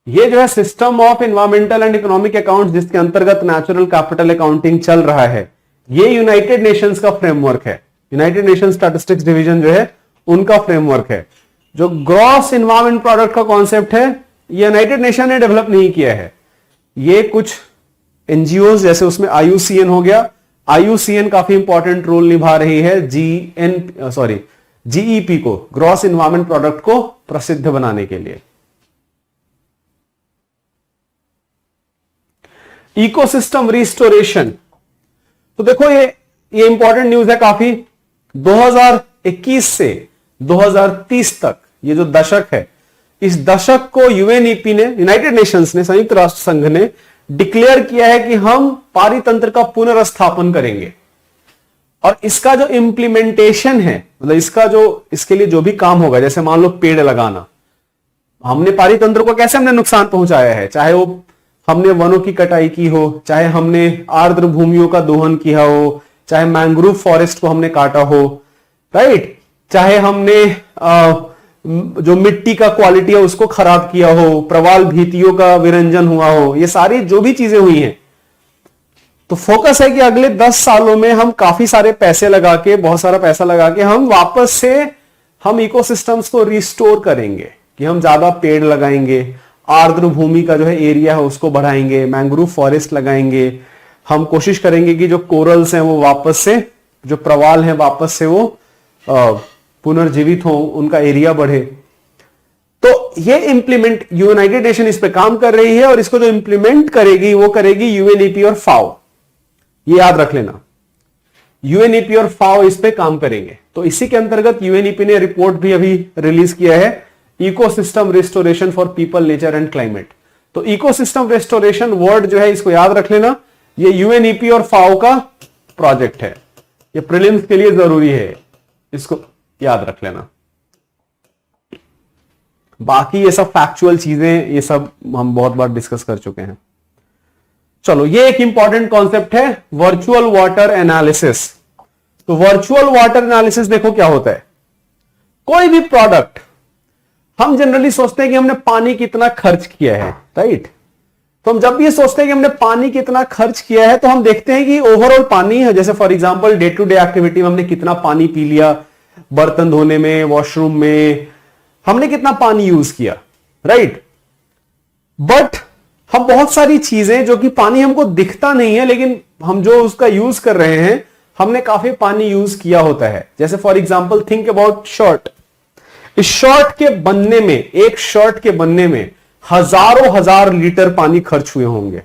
ये जो है system of environmental and economic accounts, जिसके अंतर्गत नेचुरल कैपिटल अकाउंटिंग चल रहा है, ये यूनाइटेड नेशंस का फ्रेमवर्क है। यूनाइटेड नेशन स्टैटिस्टिक्स डिवीजन जो है उनका फ्रेमवर्क है। जो ग्रॉस इन्वायरमेंट प्रोडक्ट का कॉन्सेप्ट है, यूनाइटेड नेशन ने डेवलप नहीं किया है, ये कुछ एनजीओ जैसे उसमें आईयूसीएन हो गया, आईयूसीएन काफी इंपॉर्टेंट रोल निभा रही है जीईपी को, ग्रॉस इन्वायरमेंट प्रोडक्ट को प्रसिद्ध बनाने के लिए। Ecosystem restoration. तो देखो ये इंपॉर्टेंट न्यूज है काफी। 2021 से 2030 तक ये जो दशक है, इस दशक को यूएनईपी ने, यूनाइटेड नेशंस ने, संयुक्त राष्ट्र संघ ने डिक्लेयर किया है कि हम पारितंत्र का पुनर्स्थापन करेंगे। और इसका जो इंप्लीमेंटेशन है, मतलब इसका जो, इसके लिए जो भी काम होगा, जैसे मान लो पेड़ लगाना, हमने पारितंत्र को कैसे हमने नुकसान पहुंचाया है, चाहे वो हमने वनों की कटाई की हो, चाहे हमने आर्द्र भूमियों का दोहन किया हो, चाहे मैंग्रोव फॉरेस्ट को हमने काटा हो, राइट, चाहे हमने जो मिट्टी का क्वालिटी है उसको खराब किया हो, प्रवाल भीतियों का विरंजन हुआ हो, ये सारी जो भी चीजें हुई हैं, तो फोकस है कि अगले 10 सालों में हम काफी सारे पैसे लगा के, बहुत सारा पैसा लगा के हम वापस से हम इकोसिस्टम्स को रिस्टोर करेंगे, कि हम ज्यादा पेड़ लगाएंगे, आर्द्र भूमि का जो है एरिया है उसको बढ़ाएंगे, मैंग्रोव फॉरेस्ट लगाएंगे, हम कोशिश करेंगे कि जो कोरल्स हैं वो वापस से, जो प्रवाल हैं वापस से वो पुनर्जीवित हो, उनका एरिया बढ़े। तो ये इंप्लीमेंट, यूनाइटेड नेशन इस पे काम कर रही है, और इसको जो इंप्लीमेंट करेगी वो करेगी यूएनईपी और फाओ। ये याद रख लेना, यूएनईपी और फाओ इस पे काम करेंगे। तो इसी के अंतर्गत यूएनईपी ने रिपोर्ट भी अभी रिलीज किया है, ecosystem restoration for people, nature and climate. तो इकोसिस्टम रिस्टोरेशन वर्ड जो है इसको याद रख लेना, ये यूएनईपी और फाओ का प्रोजेक्ट है, ये प्रीलिम्स के लिए जरूरी है, इसको याद रख लेना। बाकी ये सब फैक्चुअल चीजें, ये सब हम बहुत बार डिस्कस कर चुके हैं। चलो, ये एक इंपॉर्टेंट कॉन्सेप्ट है, वर्चुअल वाटर एनालिसिस। तो वर्चुअल वाटर एनालिसिस देखो क्या होता है। कोई भी प्रोडक्ट, हम जनरली सोचते हैं कि हमने पानी कितना खर्च किया है, राइट। तो हम जब भी ये सोचते हैं कि हमने पानी कितना खर्च किया है, तो हम देखते हैं कि ओवरऑल पानी है, जैसे for example day to day activity में हमने कितना पानी पी लिया, बर्तन धोने में, वॉशरूम में हमने कितना पानी यूज किया, राइट। बट हम बहुत सारी चीजें जो कि पानी हमको दिखता नहीं है, लेकिन हम जो उसका यूज कर रहे हैं, हमने काफी पानी यूज किया होता है। जैसे for example think about shirt. इस शर्ट के बनने में, एक शर्ट के बनने में हजारों हजार लीटर पानी खर्च हुए होंगे।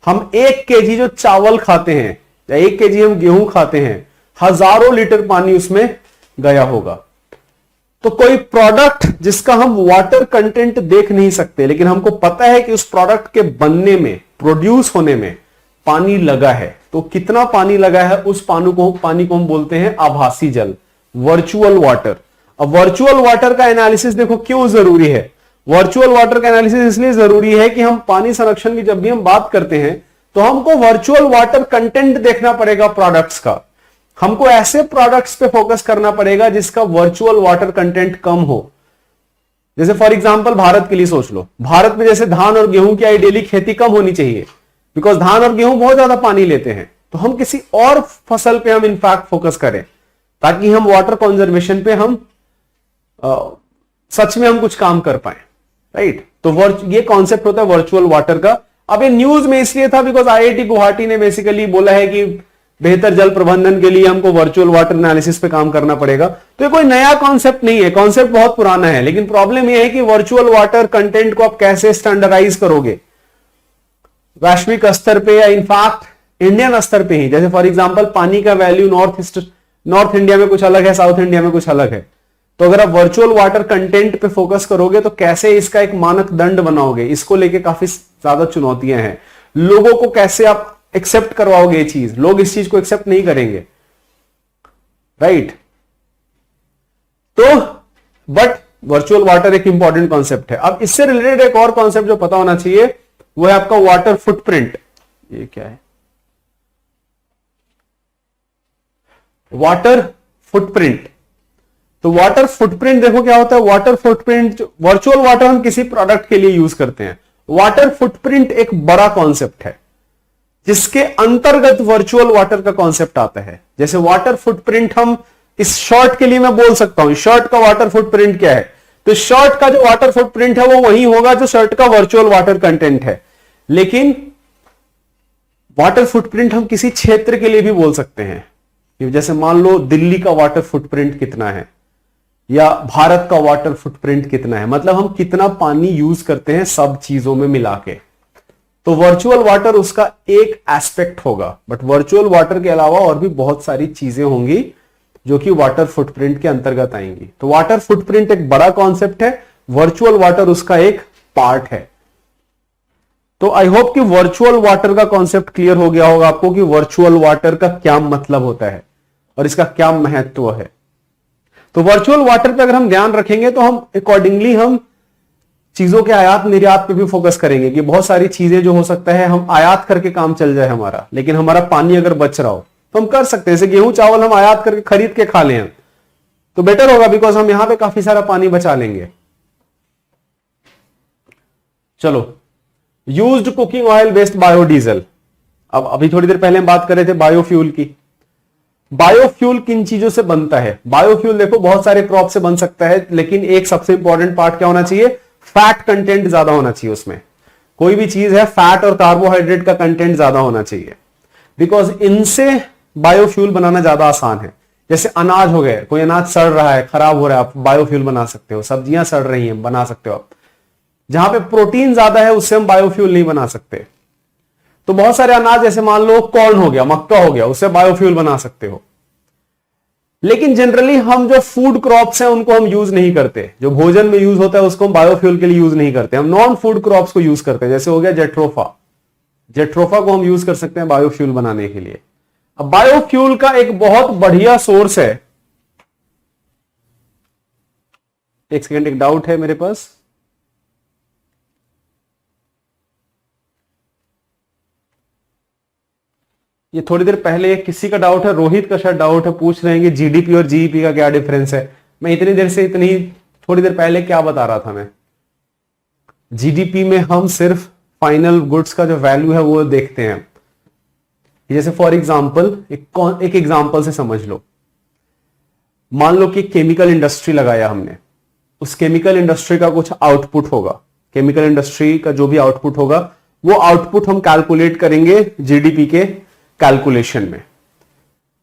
हम 1 केजी जो चावल खाते हैं या 1 केजी हम गेहूं खाते हैं, हजारों लीटर पानी उसमें गया होगा। तो कोई प्रोडक्ट जिसका हम वाटर कंटेंट देख नहीं सकते, लेकिन हमको पता है कि उस प्रोडक्ट के बनने में, प्रोड्यूस होने में पानी लगा है, तो कितना पानी लगा है उस पानी को हम बोलते हैं आभासी जल, वर्चुअल वाटर। अब वर्चुअल वाटर का एनालिसिस देखो क्यों जरूरी है। वर्चुअल वाटर का एनालिसिस इसलिए जरूरी है कि हम पानी संरक्षण की जब भी हम बात करते हैं, तो हमको वर्चुअल वाटर कंटेंट देखना पड़ेगा प्रोडक्ट्स का। हमको ऐसे प्रोडक्ट्स पे फोकस करना पड़ेगा जिसका वर्चुअल वाटर कंटेंट कम हो। जैसे फॉर एग्जांपल भारत के लिए सोच लो, भारत में जैसे धान और गेहूं की आइडियली खेती कम होनी चाहिए, बिकॉज धान और गेहूं बहुत ज्यादा पानी लेते हैं। तो हम किसी और फसल पे हम इनफैक्ट फोकस करें, ताकि हम वाटर कंजर्वेशन पे हम सच में हम कुछ काम कर पाए, राइट। तो ये कॉन्सेप्ट होता है वर्चुअल वाटर का। अब ये न्यूज में इसलिए था बिकॉज आईआईटी गुवाहाटी ने बेसिकली बोला है कि बेहतर जल प्रबंधन के लिए हमको वर्चुअल वाटर एनालिसिस पे काम करना पड़ेगा। तो ये कोई नया कॉन्सेप्ट नहीं है, कॉन्सेप्ट बहुत पुराना है, लेकिन प्रॉब्लम यह है कि वर्चुअल वाटर कंटेंट को आप कैसे स्टैंडर्डाइज करोगे वैश्विक स्तर पे या इनफैक्ट इंडियन स्तर पे ही। जैसे फॉर एग्जांपल पानी का वैल्यू नॉर्थ इंडिया में कुछ अलग है, साउथ इंडिया में कुछ अलग है। तो अगर आप वर्चुअल वाटर कंटेंट पे फोकस करोगे तो कैसे इसका एक मानक दंड बनाओगे, इसको लेके काफी ज्यादा चुनौतियां हैं। लोगों को कैसे आप एक्सेप्ट करवाओगे ये चीज, लोग इस चीज को एक्सेप्ट नहीं करेंगे, राइट। तो बट वर्चुअल वाटर एक इंपॉर्टेंट कॉन्सेप्ट है। अब इससे रिलेटेड एक और कॉन्सेप्ट जो पता होना चाहिए वो है आपका वाटर फुटप्रिंट। ये क्या है? Water footprint. तो वाटर फुटप्रिंट देखो क्या होता है। वाटर फुटप्रिंट, वर्चुअल वाटर हम किसी प्रोडक्ट के लिए यूज करते हैं। वाटर फुटप्रिंट एक बड़ा कॉन्सेप्ट है जिसके अंतर्गत वर्चुअल वाटर का कॉन्सेप्ट आता है। जैसे वाटर फुटप्रिंट हम इस शर्ट के लिए मैं बोल सकता हूं शर्ट का वाटर फुटप्रिंट क्या है, तो शर्ट का जो वाटर फुटप्रिंट है वो वही होगा जो शर्ट का वर्चुअल वाटर कंटेंट है। लेकिन वाटर फुटप्रिंट हम किसी क्षेत्र के लिए भी बोल सकते हैं। जैसे मान लो दिल्ली का वाटर फुटप्रिंट कितना है या भारत का वाटर फुटप्रिंट कितना है, मतलब हम कितना पानी यूज करते हैं सब चीजों में मिला के, तो वर्चुअल वाटर उसका एक एस्पेक्ट होगा, बट वर्चुअल वाटर के अलावा और भी बहुत सारी चीजें होंगी जो कि वाटर फुटप्रिंट के अंतर्गत आएंगी। तो वाटर फुटप्रिंट एक बड़ा कॉन्सेप्ट है, वर्चुअल वाटर उसका एक पार्ट है। तो आई होप कि वर्चुअल वाटर का कॉन्सेप्ट क्लियर हो गया होगा आपको कि वर्चुअल वाटर का क्या मतलब होता है और इसका क्या महत्व है। तो वर्चुअल वाटर पे अगर हम ध्यान रखेंगे तो हम अकॉर्डिंगली हम चीजों के आयात निर्यात पे भी फोकस करेंगे कि बहुत सारी चीजें जो हो सकता है हम आयात करके काम चल जाए हमारा, लेकिन हमारा पानी अगर बच रहा हो तो हम कर सकते हैं। जैसे गेहूं चावल हम आयात करके खरीद के खा लें तो बेटर होगा, बिकॉज हम यहां पे काफी सारा पानी बचा लेंगे। चलो, used cooking oil based biodiesel. अब अभी थोड़ी देर पहले हम बात कर रहे थे बायोफ्यूल की। बायोफ्यूल किन चीजों से बनता है? बायोफ्यूल देखो बहुत सारे क्रॉप से बन सकता है, लेकिन एक सबसे इंपॉर्टेंट पार्ट क्या होना चाहिए? फैट कंटेंट ज्यादा होना चाहिए उसमें। कोई भी चीज है फैट और कार्बोहाइड्रेट का कंटेंट ज्यादा होना चाहिए, बिकॉज इनसे बायोफ्यूल बनाना ज्यादा आसान है। जैसे अनाज हो गए, कोई अनाज सड़ रहा है, खराब हो रहा है, आप बायोफ्यूल बना सकते हो। सब्जियां सड़ रही हैं, बना सकते हो आप। जहां पे प्रोटीन ज्यादा है उससे हम बायोफ्यूल नहीं बना सकते। तो बहुत सारे अनाज, जैसे मान लो कॉर्न हो गया, मक्का हो गया, उससे बायोफ्यूल बना सकते हो। लेकिन जनरली हम जो फूड क्रॉप्स हैं उनको हम यूज नहीं करते। जो भोजन में यूज होता है उसको हम बायोफ्यूल के लिए यूज नहीं करते, हम नॉन फूड क्रॉप्स को यूज करते हैं। जैसे हो गया जेट्रोफा, जेट्रोफा को हम यूज कर सकते हैं बायोफ्यूल बनाने के लिए। अब बायोफ्यूल का एक बहुत बढ़िया सोर्स है, एक सेकेंड, एक डाउट है मेरे पास। ये थोड़ी देर पहले किसी का डाउट है, रोहित का शायद डाउट है, पूछ रहे हैं कि जीडीपी और जीईपी का क्या डिफरेंस है। मैं इतनी देर से थोड़ी देर पहले क्या बता रहा था मैं? जीडीपी में हम सिर्फ फाइनल गुड्स का जो वैल्यू है वो देखते हैं। जैसे फॉर एग्जांपल एक एग्जांपल से समझ लो। मान लो कि केमिकल इंडस्ट्री लगाया हमने, उस केमिकल इंडस्ट्री का कुछ आउटपुट होगा। केमिकल इंडस्ट्री का जो भी आउटपुट होगा वो आउटपुट हम कैलकुलेट करेंगे जीडीपी के कैलकुलेशन में।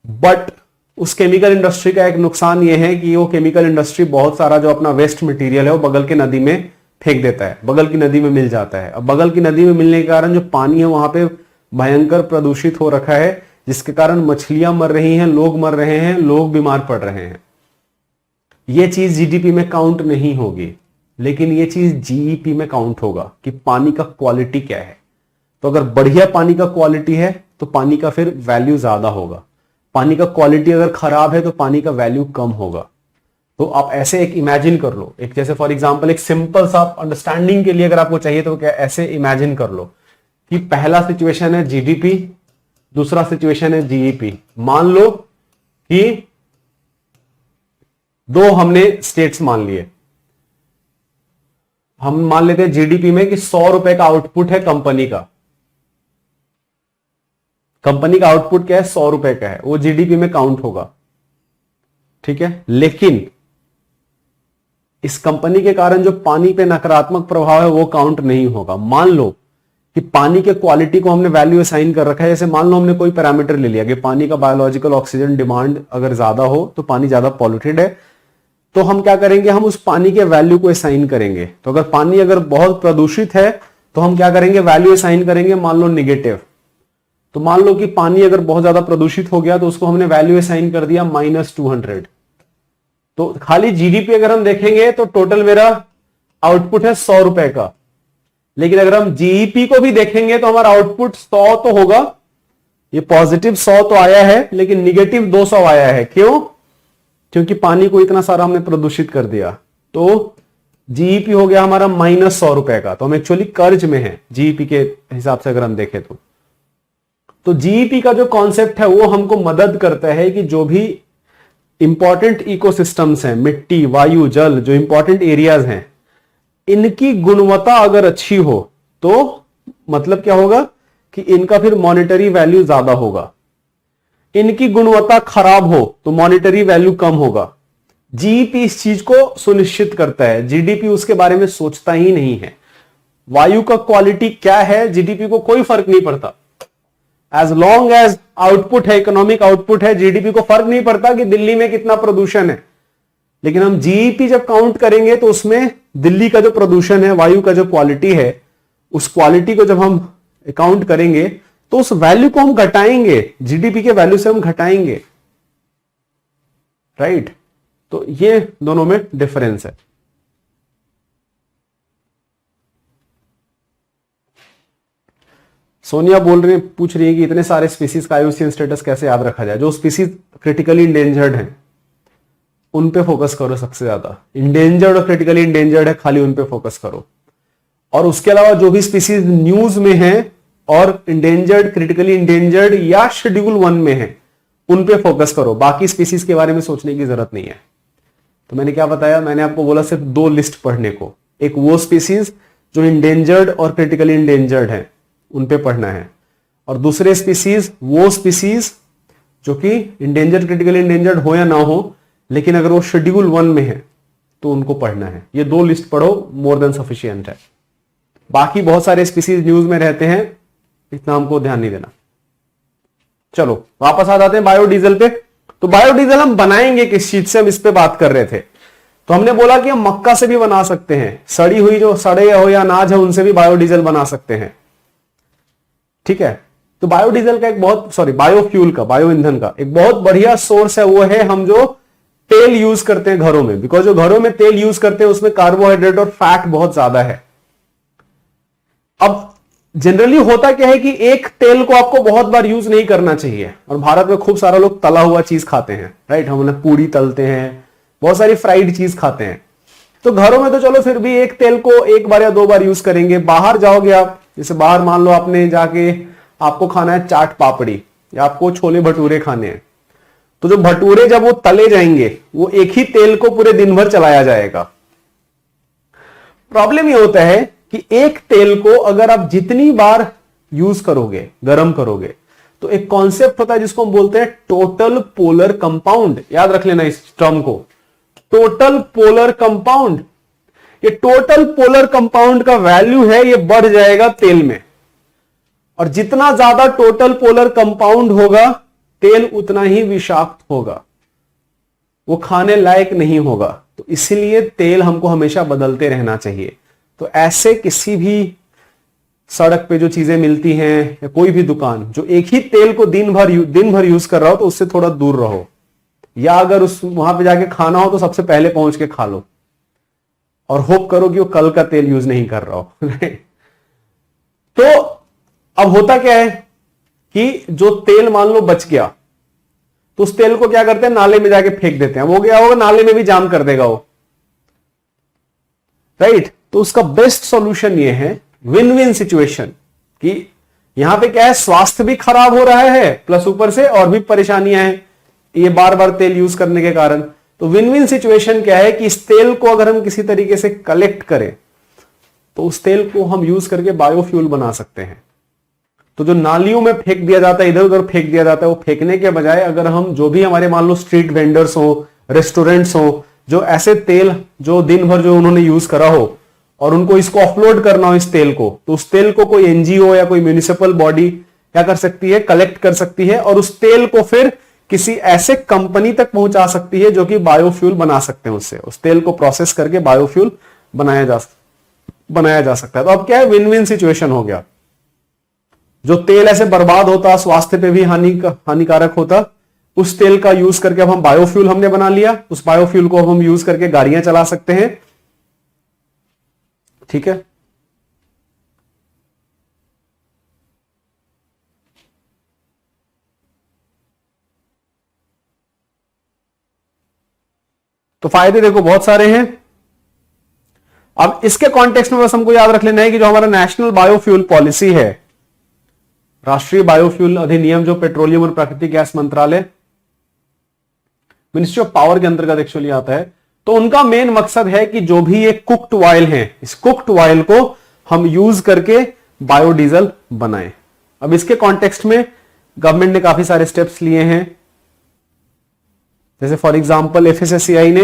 बट उस केमिकल इंडस्ट्री का एक नुकसान यह है कि वो केमिकल इंडस्ट्री बहुत सारा जो अपना वेस्ट मटेरियल है वो बगल के नदी में फेंक देता है, बगल की नदी में मिल जाता है। अब बगल की नदी में मिलने के कारण जो पानी है वहां पे भयंकर प्रदूषित हो रखा है, जिसके कारण मछलियां मर रही हैं, लोग मर रहे हैं, लोग बीमार पड़ रहे हैं। यह चीज जीडीपी में काउंट नहीं होगी, लेकिन यह चीज जीईपी में काउंट होगा कि पानी का क्वालिटी क्या है। तो अगर बढ़िया पानी का क्वालिटी है तो पानी का फिर वैल्यू ज्यादा होगा, पानी का क्वालिटी अगर खराब है तो पानी का वैल्यू कम होगा। तो आप ऐसे एक इमेजिन कर लो, एक जैसे फॉर एग्जांपल एक सिंपल सा अंडरस्टैंडिंग के लिए अगर आपको चाहिए तो क्या ऐसे इमेजिन कर लो कि पहला सिचुएशन है जीडीपी, दूसरा सिचुएशन है जीईपी। मान लो कि दो हमने स्टेट्स मान लिए। हम मान लेते हैं जीडीपी में कि 100 रुपए का आउटपुट है कंपनी का। कंपनी का आउटपुट क्या है? 100 रुपए का है, वो जीडीपी में काउंट होगा, ठीक है। लेकिन इस कंपनी के कारण जो पानी पे नकारात्मक प्रभाव है वो काउंट नहीं होगा। मान लो कि पानी के क्वालिटी को हमने वैल्यू असाइन कर रखा है। जैसे मान लो हमने कोई पैरामीटर ले लिया कि पानी का बायोलॉजिकल ऑक्सीजन डिमांड अगर ज्यादा हो तो पानी ज्यादा पॉल्यूटेड है, तो हम क्या करेंगे? हम उस पानी के वैल्यू को असाइन करेंगे। तो अगर पानी अगर बहुत प्रदूषित है तो हम क्या करेंगे? वैल्यू असाइन करेंगे, मान लो नेगेटिव। तो मान लो कि पानी अगर बहुत ज्यादा प्रदूषित हो गया तो उसको हमने वैल्यू असाइन कर दिया -200। तो खाली जीडीपी अगर हम देखेंगे तो टोटल मेरा आउटपुट है 100 रुपए का, लेकिन अगर हम जीईपी को भी देखेंगे तो हमारा आउटपुट 100 तो होगा। ये पॉजिटिव 100 तो आया है, लेकिन निगेटिव 200 आया है। क्यों? क्योंकि पानी को इतना सारा हमने प्रदूषित कर दिया। तो जीईपी हो गया हमारा -100 रुपए का। तो हम एक्चुअली कर्ज में है जीईपी के हिसाब से अगर हम देखें तो जीईपी का जो कॉन्सेप्ट है वो हमको मदद करता है कि जो भी इंपॉर्टेंट इकोसिस्टम्स हैं, मिट्टी, वायु, जल, जो इंपॉर्टेंट एरियाज हैं, इनकी गुणवत्ता अगर अच्छी हो तो मतलब क्या होगा कि इनका फिर मॉनेटरी वैल्यू ज्यादा होगा। इनकी गुणवत्ता खराब हो तो मॉनेटरी वैल्यू कम होगा। जीईपी इस चीज को सुनिश्चित करता है, जीडीपी उसके बारे में सोचता ही नहीं है। वायु का क्वालिटी क्या है जीडीपी को कोई फर्क नहीं पड़ता। एज लॉन्ग एज आउटपुट है, इकोनॉमिक आउटपुट है, जीडीपी को फर्क नहीं पड़ता कि दिल्ली में कितना प्रदूषण है। लेकिन हम जीईपी जब काउंट करेंगे तो उसमें दिल्ली का जो प्रदूषण है, वायु का जो क्वालिटी है, उस क्वालिटी को जब हम अकाउंट करेंगे तो उस वैल्यू को हम घटाएंगे, जीडीपी के वैल्यू से हम घटाएंगे, राइट। तो ये दोनों में डिफरेंस है। सोनिया बोल रही पूछ रही है कि इतने सारे स्पीसीज का आईयूसीएन स्टेटस कैसे याद रखा जाए। जो स्पीसीज क्रिटिकली इंडेंजर्ड हैं उन पे फोकस करो, सबसे ज्यादा इंडेंजर्ड और क्रिटिकली इंडेंजर्ड है खाली उन पे फोकस करो। और उसके अलावा जो भी स्पीसीज न्यूज में है और इंडेंजर्ड, क्रिटिकली इंडेंजर्ड या शेड्यूल 1 में है उन पे फोकस करो, बाकी स्पीसीज के बारे में सोचने की जरूरत नहीं है। तो मैंने क्या बताया, मैंने आपको बोला सिर्फ 2 लिस्ट पढ़ने को, एक वो स्पीसीज जो इंडेंजर्ड और क्रिटिकली इंडेंजर्ड है उन पे पढ़ना है, और दूसरे स्पीसीज वो स्पीसीज जो कि इंडेंजर्ड, क्रिटिकली इंडेंजर्ड हो या ना हो, लेकिन अगर वो शेड्यूल 1 में है तो उनको पढ़ना है। ये 2 लिस्ट पढ़ो, मोर देन सफिशिएंट है। बाकी बहुत सारे स्पीसीज न्यूज में रहते हैं, इतना हमको ध्यान नहीं देना। चलो वापस आ जाते हैं बायोडीजल पे। तो बायोडीजल हम बनाएंगे किस चीज से, हम इस पे बात कर रहे थे। तो हमने बोला कि हम मक्का से भी बना सकते हैं, सड़ी हुई जो सड़े हो या अनाज है उनसे भी बायोडीजल बना सकते हैं, ठीक है। तो बायोडीजल का एक बहुत बायोफ्यूल का, बायो ईंधन का एक बहुत बढ़िया सोर्स है, वो है हम जो तेल यूज करते हैं घरों में। बिकॉज जो घरों में तेल यूज करते हैं उसमें कार्बोहाइड्रेट और फैट बहुत ज्यादा है। अब जनरली होता क्या है कि एक तेल को आपको बहुत बार यूज नहीं करना चाहिए, और भारत में खूब सारा लोग तला हुआ चीज खाते हैं, राइट। हम लोग पूड़ी तलते हैं, बहुत सारी फ्राइड चीज खाते हैं। तो घरों में तो चलो फिर भी एक तेल को 1 बार या 2 बार यूज करेंगे। बाहर जाओगे आप, जैसे बाहर मान लो आपने जाके आपको खाना है चाट पापड़ी या आपको छोले भटूरे खाने हैं, तो जो भटूरे जब वो तले जाएंगे वो एक ही तेल को पूरे दिन भर चलाया जाएगा। प्रॉब्लम ये होता है कि एक तेल को अगर आप जितनी बार यूज करोगे, गर्म करोगे, तो एक कॉन्सेप्ट होता है जिसको हम बोलते हैं टोटल पोलर कंपाउंड। याद रख लेना इस टर्म को, टोटल पोलर कंपाउंड। ये टोटल पोलर कंपाउंड का वैल्यू है, ये बढ़ जाएगा तेल में, और जितना ज्यादा टोटल पोलर कंपाउंड होगा तेल उतना ही विषाक्त होगा, वो खाने लायक नहीं होगा। तो इसलिए तेल हमको हमेशा बदलते रहना चाहिए। तो ऐसे किसी भी सड़क पे जो चीजें मिलती हैं या कोई भी दुकान जो एक ही तेल को दिन भर यूज कर रहा हो, तो उससे थोड़ा दूर रहो, या अगर उस वहां पे जाके खाना हो तो सबसे पहले पहुंच के खा लो, और होप करो कि वो कल का तेल यूज नहीं कर रहा हो। तो अब होता क्या है कि जो तेल मान लो बच गया, तो उस तेल को क्या करते हैं, नाले में जाके फेंक देते हैं। वो क्या होगा, नाले में भी जाम कर देगा वो, राइट। तो उसका बेस्ट सॉल्यूशन ये है विन विन सिचुएशन, कि यहां पे क्या है, स्वास्थ्य भी खराब हो रहा है प्लस ऊपर से और भी परेशानियां हैं ये बार बार तेल यूज करने के कारण। तो विन विन सिचुएशन क्या है कि इस तेल को अगर हम किसी तरीके से कलेक्ट करें तो उस तेल को हम यूज करके बायोफ्यूल बना सकते हैं। तो जो नालियों में फेंक दिया जाता है, इधर उधर फेंक दिया जाता है, वो फेंकने के बजाय अगर हम जो भी हमारे मान लो स्ट्रीट वेंडर्स हो, रेस्टोरेंट्स हो, जो ऐसे तेल जो दिन भर जो उन्होंने यूज करा हो और उनको इसको ऑफलोड करना हो इस तेल को, तो उस तेल को कोई एनजीओ या कोई म्युनिसिपल बॉडी क्या कर सकती है, कलेक्ट कर सकती है, और उस तेल को फिर किसी ऐसे कंपनी तक पहुंचा सकती है जो कि बायोफ्यूल बना सकते हैं। उससे उस तेल को प्रोसेस करके बायोफ्यूल बनाया जा सकता है। तो अब क्या है, विन विन सिचुएशन हो गया। जो तेल ऐसे बर्बाद होता, स्वास्थ्य पे भी हानिकारक होता, उस तेल का यूज करके अब हम बायोफ्यूल हमने बना लिया। उस बायोफ्यूल को हम यूज करके गाड़ियां चला सकते हैं, ठीक है। तो फायदे देखो बहुत सारे हैं। अब इसके कॉन्टेक्स्ट में बस हमको याद रख लेना है कि जो हमारा नेशनल बायोफ्यूल पॉलिसी है, राष्ट्रीय बायोफ्यूल अधिनियम, जो पेट्रोलियम और प्राकृतिक गैस मंत्रालय, मिनिस्ट्री ऑफ पावर के अंतर्गत एक्चुअली आता है, तो उनका मेन मकसद है कि जो भी ये कुक्ड ऑयल है, इस कुक्ड ऑयल को हम यूज करके बायोडीजल बनाएं। अब इसके कॉन्टेक्स्ट में गवर्नमेंट ने काफी सारे स्टेप्स लिए हैं। जैसे फॉर एग्जांपल एफएसएससीआई ने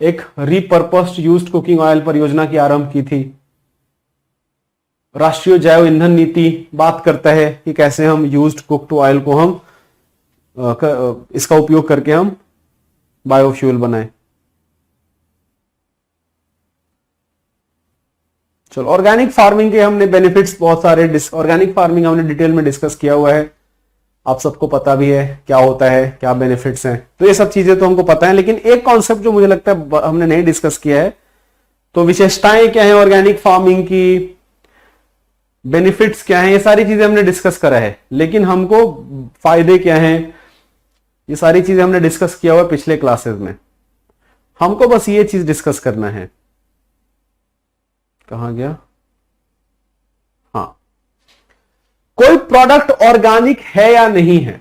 एक रीपर्पस्ड यूज्ड कुकिंग ऑयल परियोजना की आरंभ की थी। राष्ट्रीय जैव ईंधन नीति बात करता है कि कैसे हम यूज्ड कुक्ड ऑयल को हम इसका उपयोग करके हम बायोफ्यूल बनाएं। चलो, ऑर्गेनिक फार्मिंग के हमने बेनिफिट्स बहुत सारे, ऑर्गेनिक फार्मिंग हमने डिटेल में डिस्कस किया हुआ है, आप सबको पता भी है क्या होता है, क्या बेनिफिट्स हैं, तो ये सब चीजें तो हमको पता है। लेकिन एक कॉन्सेप्ट जो मुझे लगता है हमने नहीं डिस्कस किया है, तो विशेषताएं क्या है ऑर्गेनिक फार्मिंग की, बेनिफिट्स क्या है, ये सारी चीजें हमने डिस्कस करा है। लेकिन हमको फायदे क्या हैं, ये सारी चीजें हमने डिस्कस किया हुआ पिछले क्लासेस में। हमको बस ये चीज डिस्कस करना है। कहां गया? हाँ, कोई प्रोडक्ट ऑर्गेनिक है या नहीं है।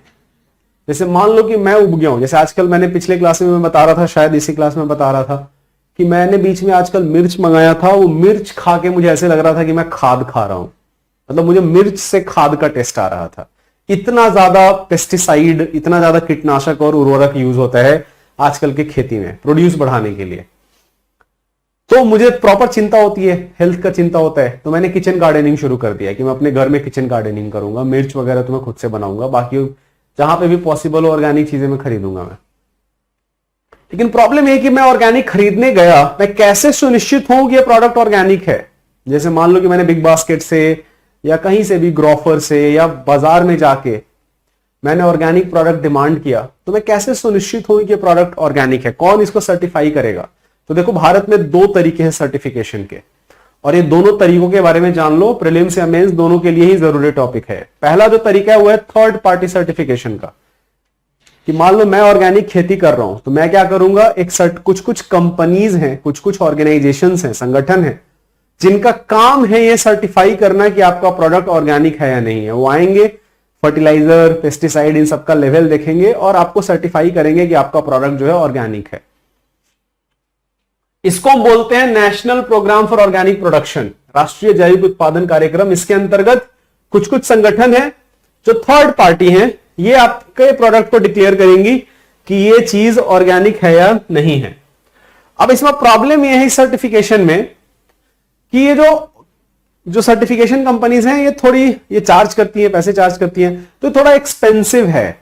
जैसे मान लो कि मैं उग गया हूं, जैसे आजकल मैंने पिछले क्लास में मैं बता रहा था, शायद इसी क्लास में बता रहा था कि मैंने बीच में आजकल मिर्च मंगाया था, वो मिर्च खा के मुझे ऐसे लग रहा था कि मैं खाद खा रहा हूं, मतलब मुझे मिर्च से खाद का टेस्ट आ रहा था। इतना ज्यादा पेस्टिसाइड, इतना ज्यादा कीटनाशक और उर्वरक यूज होता है आजकल की खेती में प्रोड्यूस बढ़ाने के लिए, तो मुझे प्रॉपर चिंता होती है, हेल्थ का चिंता होता है। तो मैंने किचन गार्डनिंग शुरू कर दिया कि मैं अपने घर में किचन गार्डनिंग करूंगा, मिर्च वगैरह तो मैं खुद से बनाऊंगा, बाकी जहां पे भी पॉसिबल हो ऑर्गेनिक चीजें मैं खरीदूंगा मैं। लेकिन प्रॉब्लम यह कि मैं ऑर्गेनिक खरीदने गया, मैं कैसे सुनिश्चित हूं कि ये प्रोडक्ट ऑर्गेनिक है। जैसे मान लो कि मैंने बिग बास्केट से या कहीं से भी, ग्रोफर से या बाजार में जाके मैंने ऑर्गेनिक प्रोडक्ट डिमांड किया, तो मैं कैसे सुनिश्चित हूं कि प्रोडक्ट ऑर्गेनिक है, कौन इसको सर्टिफाई करेगा। तो देखो, भारत में 2 तरीके हैं सर्टिफिकेशन के, और ये दोनों तरीकों के बारे में जान लो, प्रीलिम्स या मेंस दोनों के लिए ही जरूरी टॉपिक है। पहला जो तरीका है वो है थर्ड पार्टी सर्टिफिकेशन का, कि मान लो मैं ऑर्गेनिक खेती कर रहा हूं, तो मैं क्या करूंगा, एक कुछ कंपनीज हैं, कुछ ऑर्गेनाइजेशंस हैं, संगठन हैं, जिनका काम है ये सर्टिफाई करना कि आपका प्रोडक्ट ऑर्गेनिक है या नहीं है। वो आएंगे, फर्टिलाइजर, पेस्टिसाइड, इन सबका लेवल देखेंगे और आपको सर्टिफाई करेंगे कि आपका प्रोडक्ट जो है ऑर्गेनिक है। इसको हम बोलते हैं national programme for organic production, राष्ट्रीय जैविक उत्पादन कार्यक्रम। इसके अंतर्गत कुछ संगठन है जो थर्ड पार्टी हैं, ये आपके प्रोडक्ट को डिक्लेयर करेंगी कि ये चीज ऑर्गेनिक है या नहीं है। अब इसमें प्रॉब्लम यह है सर्टिफिकेशन में कि ये जो सर्टिफिकेशन कंपनीज हैं, ये चार्ज करती हैं, पैसे चार्ज करती हैं, तो थोड़ा एक्सपेंसिव है।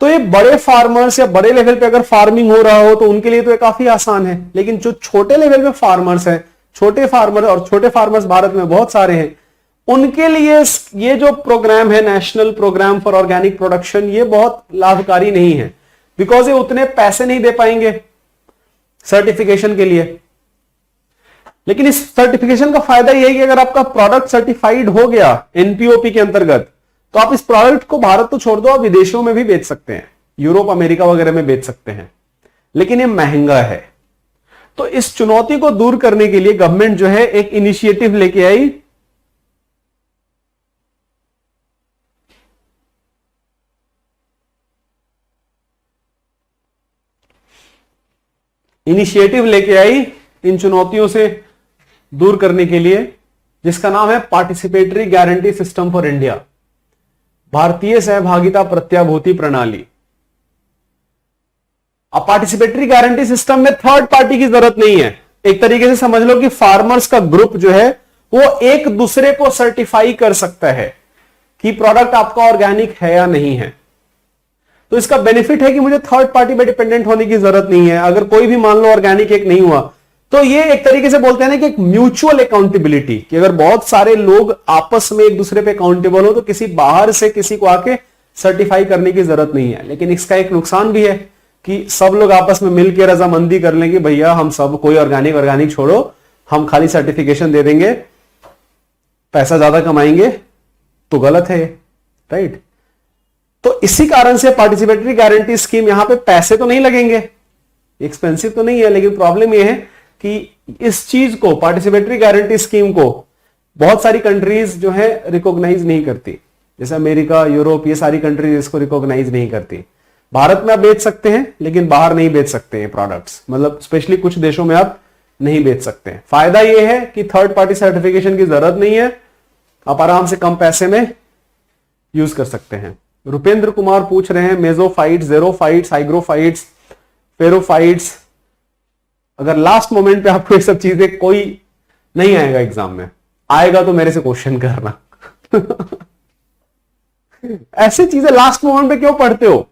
तो ये बड़े फार्मर्स या बड़े लेवल पे अगर फार्मिंग हो रहा हो तो उनके लिए तो ये काफी आसान है। लेकिन जो छोटे लेवल पे फार्मर्स हैं, छोटे फार्मर्स भारत में बहुत सारे हैं, उनके लिए ये जो प्रोग्राम है national programme for organic production, ये बहुत लाभकारी नहीं है, बिकॉज ये उतने पैसे नहीं दे पाएंगे सर्टिफिकेशन के लिए। लेकिन इस सर्टिफिकेशन का फायदा यह है कि अगर आपका प्रोडक्ट सर्टिफाइड हो गया एनपीओपी के अंतर्गत, तो आप इस प्रोडक्ट को भारत तो छोड़ दो, आप विदेशों में भी बेच सकते हैं, यूरोप, अमेरिका वगैरह में बेच सकते हैं। लेकिन ये महंगा है। तो इस चुनौती को दूर करने के लिए गवर्नमेंट जो है एक इनिशिएटिव लेके आई, इन चुनौतियों से दूर करने के लिए, जिसका नाम है participatory guarantee system for India, भारतीय सहभागिता प्रत्याभूति प्रणाली। अब पार्टिसिपेटरी गारंटी सिस्टम में थर्ड पार्टी की जरूरत नहीं है। एक तरीके से समझ लो कि फार्मर्स का ग्रुप जो है वो एक दूसरे को सर्टिफाई कर सकता है कि प्रोडक्ट आपका ऑर्गेनिक है या नहीं है। तो इसका बेनिफिट है कि मुझे थर्ड पार्टी पे डिपेंडेंट होने की जरूरत नहीं है। अगर कोई भी मान लो ऑर्गेनिक एक नहीं हुआ, तो ये एक तरीके से बोलते हैं ना कि एक म्यूचुअल अकाउंटेबिलिटी, कि अगर बहुत सारे लोग आपस में एक दूसरे पे अकाउंटेबल हो तो किसी बाहर से किसी को आके सर्टिफाई करने की जरूरत नहीं है। लेकिन इसका एक नुकसान भी है कि सब लोग आपस में मिलकर रजामंदी कर लेंगे, भैया हम सब कोई ऑर्गेनिक छोड़ो, हम खाली सर्टिफिकेशन दे देंगे, पैसा ज्यादा कमाएंगे, तो गलत है, राइट। तो इसी कारण से पार्टिसिपेटरी गारंटी स्कीम, यहां पे पैसे तो नहीं लगेंगे, एक्सपेंसिव तो नहीं है, लेकिन प्रॉब्लम यह है कि इस चीज को, पार्टिसिपेटरी गारंटी स्कीम को बहुत सारी कंट्रीज जो है रिकॉग्नाइज नहीं करती, जैसे अमेरिका, यूरोप, ये सारी कंट्रीज इसको रिकॉग्नाइज नहीं करती। भारत में आप बेच सकते हैं लेकिन बाहर नहीं बेच सकते हैं प्रोडक्ट्स, मतलब स्पेशली कुछ देशों में आप नहीं बेच सकते हैं। फायदा यह है कि थर्ड पार्टी सर्टिफिकेशन की जरूरत नहीं है, आप आराम से कम पैसे में यूज कर सकते हैं। रुपेंद्र कुमार पूछ रहे हैं मेजोफाइट्स, जेरोफाइट्स, हाइग्रोफाइट्स, फेरोफाइट्स, अगर लास्ट मोमेंट पे आपको ये सब चीजें, कोई नहीं आएगा एग्जाम में, आएगा तो मेरे से क्वेश्चन करना ऐसी चीजें लास्ट मोमेंट पे क्यों पढ़ते हो?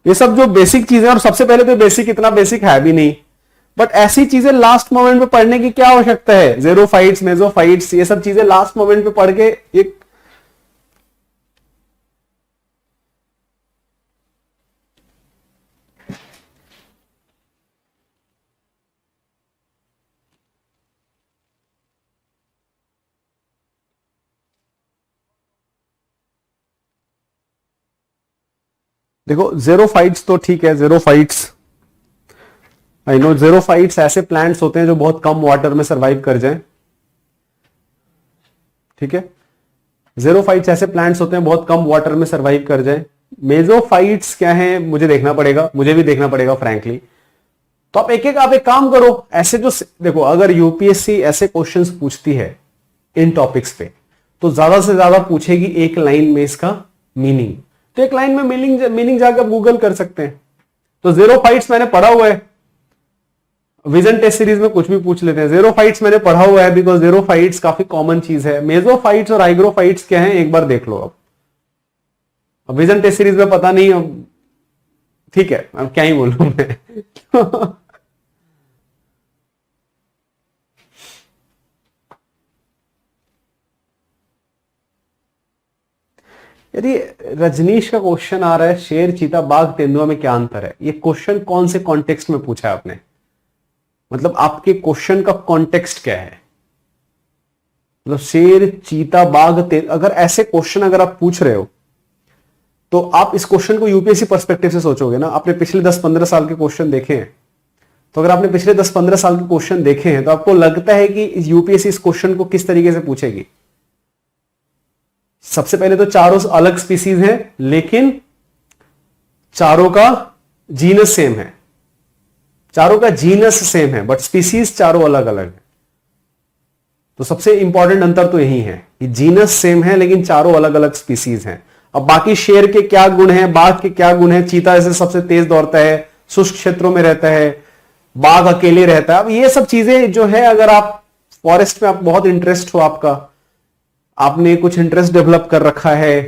ये सब जो बेसिक चीजें, और सबसे पहले तो बेसिक इतना बेसिक है भी नहीं, बट ऐसी चीजें लास्ट मोमेंट पे पढ़ने की क्या आवश्यकता है? ज़ेरोफाइट्स, मेसोफाइट्स, ये सब चीजें लास्ट मोमेंट पे पढ़ के एक देखो ज़ेरोफाइट्स तो ठीक है, ज़ेरोफाइट्स आई नो, ज़ेरोफाइट्स ऐसे प्लांट्स होते हैं जो बहुत कम वाटर में सरवाइव कर जाएं, ठीक है। ज़ेरोफाइट्स ऐसे प्लांट्स होते हैं बहुत कम वाटर में सरवाइव कर जाएं। मेसोफाइट्स क्या है मुझे देखना पड़ेगा, मुझे भी देखना पड़ेगा फ्रैंकली। तो आप एक काम करो, ऐसे जो देखो, अगर यूपीएससी ऐसे क्वेश्चंस पूछती है इन टॉपिक्स पे, तो ज्यादा से ज्यादा पूछेगी एक लाइन में इसका मीनिंग। तो एक लाइन में मीनिंग जाकर आप गूगल कर सकते हैं। तो ज़ेरोफाइट्स मैंने पढ़ा हुआ है, विजन टेस्ट सीरीज में कुछ भी पूछ लेते हैं। ज़ेरोफाइट्स मैंने पढ़ा हुआ है बिकॉज ज़ेरोफाइट्स काफी कॉमन चीज है। मेसोफाइट्स और हाइग्रोफाइट्स क्या है एक बार देख लो। अब विजन टेस्ट सीरीज में पता नहीं, अब ठीक है, अब क्या ही बोलूं मैं। यदि रजनीश का क्वेश्चन आ रहा है शेर, चीता, बाघ, तेंदुआ में क्या अंतर है, ये क्वेश्चन कौन से कॉन्टेक्स्ट में पूछा है आपने? मतलब आपके क्वेश्चन का कॉन्टेक्स्ट क्या है? मतलब शेर, चीता, बाघ, अगर ऐसे क्वेश्चन अगर आप पूछ रहे हो तो आप इस क्वेश्चन को यूपीएससी पर्सपेक्टिव से सोचोगे ना। आपने पिछले 10-15 साल के क्वेश्चन देखे हैं, तो अगर आपने पिछले 10-15 साल के क्वेश्चन देखे हैं तो आपको लगता है कि यूपीएससी इस क्वेश्चन को किस तरीके से पूछेगी। सबसे पहले तो चारों अलग स्पीसीज हैं, लेकिन चारों का जीनस सेम है, चारों का जीनस सेम है, बट स्पीसीज चारों अलग अलग है। तो सबसे इंपॉर्टेंट अंतर तो यही है कि जीनस सेम है लेकिन चारों अलग अलग स्पीसीज हैं। अब बाकी शेर के क्या गुण हैं, बाघ के क्या गुण हैं, चीता ऐसे सबसे तेज दौड़ता है, शुष्क क्षेत्रों में रहता है, बाघ अकेले रहता है। अब ये सब चीजें जो है, अगर आप फॉरेस्ट में आप बहुत इंटरेस्ट हो, आपने कुछ इंटरेस्ट डेवलप कर रखा है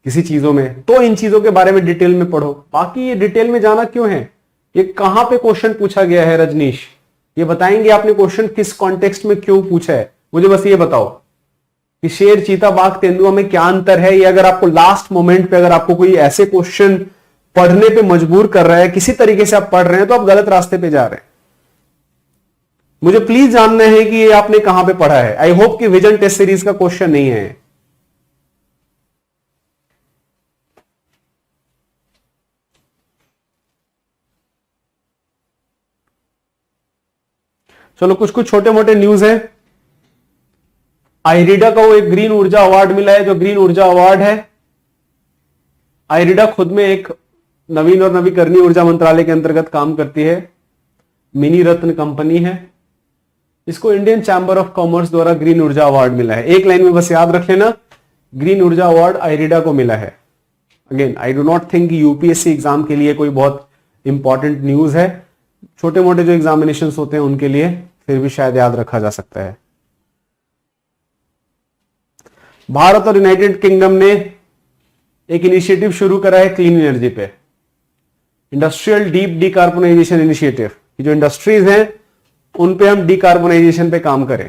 किसी चीजों में, तो इन चीजों के बारे में डिटेल में पढ़ो। बाकी ये डिटेल में जाना क्यों है, ये कहां पे क्वेश्चन पूछा गया है रजनीश, ये बताएंगे आपने क्वेश्चन किस कॉन्टेक्स्ट में क्यों पूछा है। मुझे बस ये बताओ कि शेर, चीता, बाघ, तेंदुआ में क्या अंतर है। ये अगर आपको लास्ट मोमेंट पे अगर आपको कोई ऐसे क्वेश्चन पढ़ने पे मजबूर कर रहा है, किसी तरीके से आप पढ़ रहे हैं, तो आप गलत रास्ते पे जा रहे हैं। मुझे प्लीज जानना है कि ये आपने कहां पे पढ़ा है। आई होप कि विजन टेस्ट सीरीज का क्वेश्चन नहीं है। चलो कुछ कुछ छोटे मोटे न्यूज है। आईरीडा को एक ग्रीन ऊर्जा अवार्ड मिला है। जो ग्रीन ऊर्जा अवार्ड है, आईरीडा खुद में एक नवीन और नवीकरणीय ऊर्जा मंत्रालय के अंतर्गत काम करती है, मिनी रत्न कंपनी है। इसको इंडियन चैंबर ऑफ कॉमर्स द्वारा ग्रीन ऊर्जा अवार्ड मिला है। एक लाइन में बस याद रख लेना, ग्रीन ऊर्जा अवार्ड आईरीडा को मिला है। Again I do not think UPSC exam के लिए कोई बहुत इंपॉर्टेंट न्यूज है। छोटे मोटे जो एग्जामिनेशंस होते हैं उनके लिए फिर भी शायद याद रखा जा सकता है। भारत और यूनाइटेड किंगडम ने एक इनिशिएटिव शुरू करा है क्लीन एनर्जी पे, इंडस्ट्रियल डीप डिकार्बोनाइजेशन इनिशिएटिव। जो इंडस्ट्रीज हैं उन पे हम डिकार्बोनाइजेशन पे काम करें।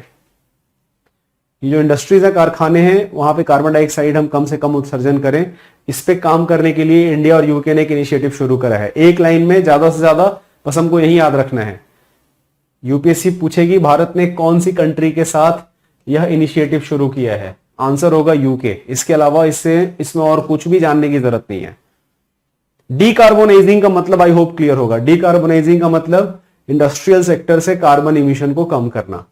ये जो इंडस्ट्रीज है, कारखाने हैं, वहां पे कार्बन डाइऑक्साइड हम कम से कम उत्सर्जन करें। इस पे काम करने के लिए इंडिया और यूके ने एक इनिशिएटिव शुरू करा है। एक लाइन में ज्यादा से ज्यादा बस हमको यही याद रखना है। यूपीएससी पूछेगी भारत ने कौन सी कंट्री के साथ यह इनिशिएटिव शुरू किया है, आंसर होगा यूके। इसके अलावा इसमें और कुछ भी जानने की जरूरत नहीं है। डीकार्बोनाइजिंग का मतलब आई होप क्लियर होगा। डीकार्बोनाइजिंग का मतलब इंडस्ट्रियल सेक्टर से कार्बन इमिशन को कम करना।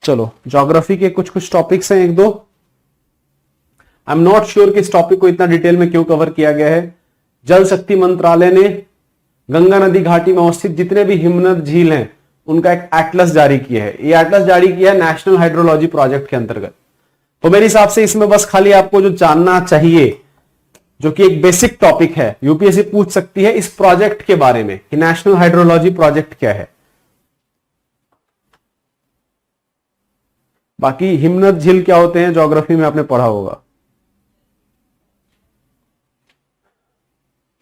चलो ज्योग्राफी के कुछ कुछ टॉपिक्स हैं, एक दो। आई एम नॉट श्योर कि इस टॉपिक को इतना डिटेल में क्यों कवर किया गया है। जल शक्ति मंत्रालय ने गंगा नदी घाटी में अवस्थित जितने भी हिमनद झील हैं उनका एक एटलस जारी किया है। ये एटलस जारी किया है नेशनल हाइड्रोलॉजी प्रोजेक्ट के अंतर्गत। तो मेरे हिसाब से इसमें बस खाली आपको जो जानना चाहिए, जो कि एक बेसिक टॉपिक है, यूपीएससी पूछ सकती है इस प्रोजेक्ट के बारे में कि नेशनल हाइड्रोलॉजी प्रोजेक्ट क्या है। बाकी हिमनद झील क्या होते हैं ज्योग्राफी में आपने पढ़ा होगा।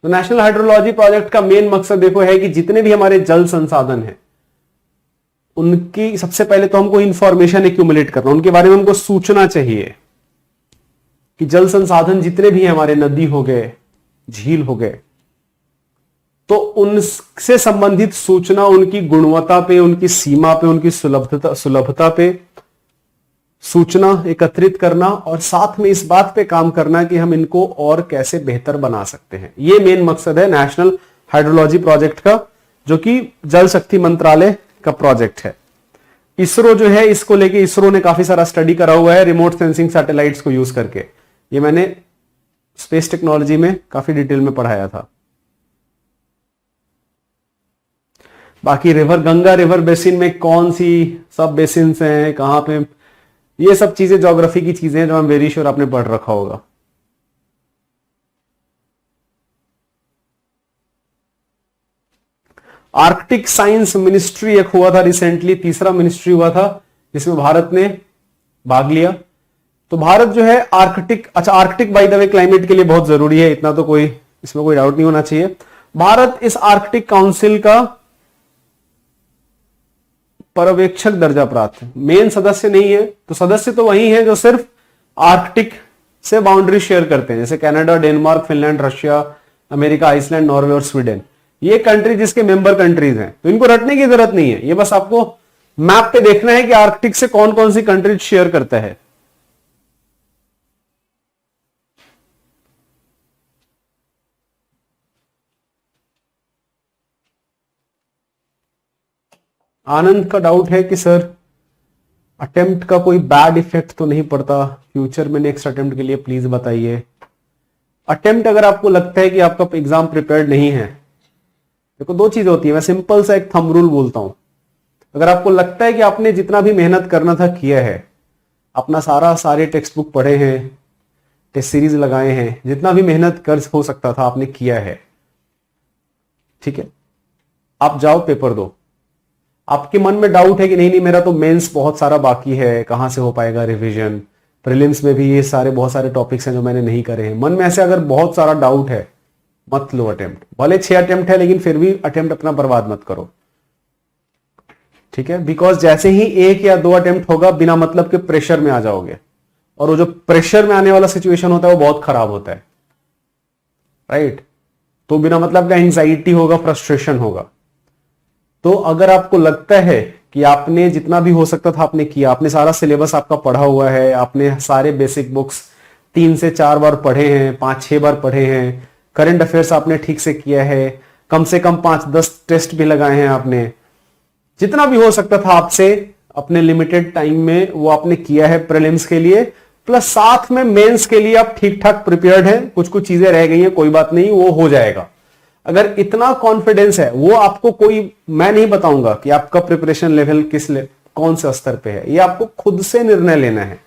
तो नेशनल हाइड्रोलॉजी प्रोजेक्ट का मेन मकसद देखो है कि जितने भी हमारे जल संसाधन हैं उनकी सबसे पहले तो हमको इंफॉर्मेशन एक्यूमुलेट करना, उनके बारे में हमको सूचना चाहिए कि जल संसाधन जितने भी हैं हमारे, नदी हो गए, झील हो गए, तो उनसे संबंधित सूचना, उनकी गुणवत्ता पे, उनकी सीमा पे, उनकी सुलभता पे सूचना एकत्रित करना और साथ में इस बात पे काम करना कि हम इनको और कैसे बेहतर बना सकते हैं। ये मेन मकसद है नेशनल हाइड्रोलॉजी प्रोजेक्ट का, जो कि जल शक्ति मंत्रालय का प्रोजेक्ट है। इसरो जो है, इसको लेके इसरो ने काफी सारा स्टडी करा हुआ है रिमोट सेंसिंग सैटेलाइट्स को यूज करके। ये मैंने स्पेस टेक्नोलॉजी में काफी डिटेल में पढ़ाया था। बाकी रिवर, गंगा रिवर बेसिन में कौन सी सब बेसिन हैं, कहां पे, ये सब चीजें ज्योग्राफी की चीजें हैं जो हम वेरी श्योर आपने पढ़ रखा होगा। आर्कटिक साइंस मिनिस्ट्री एक हुआ था रिसेंटली, तीसरा मिनिस्ट्री हुआ था जिसमें भारत ने भाग लिया। तो भारत जो है आर्कटिक, अच्छा Arctic bye the way climate के लिए बहुत जरूरी है, इतना तो कोई इसमें कोई डाउट नहीं होना चाहिए। भारत इस आर्कटिक काउंसिल का पर्यवेक्षक दर्जा प्राप्त है, मेन सदस्य नहीं है। तो सदस्य तो वही है जो सिर्फ आर्कटिक से बाउंड्री शेयर करते हैं, जैसे Canada, Denmark, Finland, Russia, America, Iceland, Norway और स्वीडन। ये कंट्री जिसके मेंबर कंट्रीज हैं, तो इनको रटने की जरूरत नहीं है। ये बस आपको मैप पे देखना है कि आर्कटिक से कौन कौन सी कंट्रीज शेयर करता है। आनंद का डाउट है कि सर अटेम्प्ट का कोई बैड इफेक्ट तो नहीं पड़ता फ्यूचर में नेक्स्ट अटेम्प्ट के लिए, प्लीज बताइए। अटेम्प्ट अगर आपको लगता है कि आपका एग्जाम प्रिपेयर्ड नहीं है, देखो दो चीजें होती है, मैं सिंपल सा एक थंब रूल बोलता हूं। अगर आपको लगता है कि आपने जितना भी मेहनत करना था किया है, अपना सारे टेक्स्ट बुक पढ़े हैं, टेस्ट सीरीज लगाए हैं, जितना भी मेहनत कर हो सकता था आपने किया है, ठीक है, आप जाओ पेपर दो। आपके मन में डाउट है कि नहीं मेरा तो मेंस बहुत सारा बाकी है, कहां से हो पाएगा रिवीजन, प्रीलिम्स में भी ये बहुत सारे टॉपिक्स हैं जो मैंने नहीं करे हैं, मन में ऐसे अगर बहुत सारा डाउट है, मत लो अटेम्प्ट। भले 6 अटेम्प्ट है लेकिन फिर भी अटेम्प्ट अपना बर्बाद मत करो, ठीक है। बिकॉज जैसे ही 1 या 2 अटेम्प्ट होगा, बिना मतलब के प्रेशर में आ जाओगे, और वो जो प्रेशर में आने वाला सिचुएशन होता है वो बहुत खराब होता है, राइट। तो बिना मतलब का एंजाइटी होगा, फ्रस्ट्रेशन होगा। तो अगर आपको लगता है कि आपने जितना भी हो सकता था आपने किया, आपने सारा सिलेबस आपका पढ़ा हुआ है, आपने सारे बेसिक बुक्स 3 से 4 बार पढ़े हैं, 5-6 बार पढ़े हैं, करंट अफेयर्स आपने ठीक से किया है, कम से कम 5-10 टेस्ट भी लगाए हैं आपने, जितना भी हो सकता था आपसे अपने लिमिटेड टाइम में वो आपने किया है प्रीलिम्स के लिए, प्लस साथ में मेंस के लिए आप ठीक ठाक प्रिपेयर्ड हैं। कुछ चीजें रह गई हैं, कोई बात नहीं, वो हो जाएगा। अगर इतना कॉन्फिडेंस है, वो आपको कोई, मैं नहीं बताऊंगा कि आपका प्रिपरेशन लेवल कौन से स्तर पे है, ये आपको खुद से निर्णय लेना है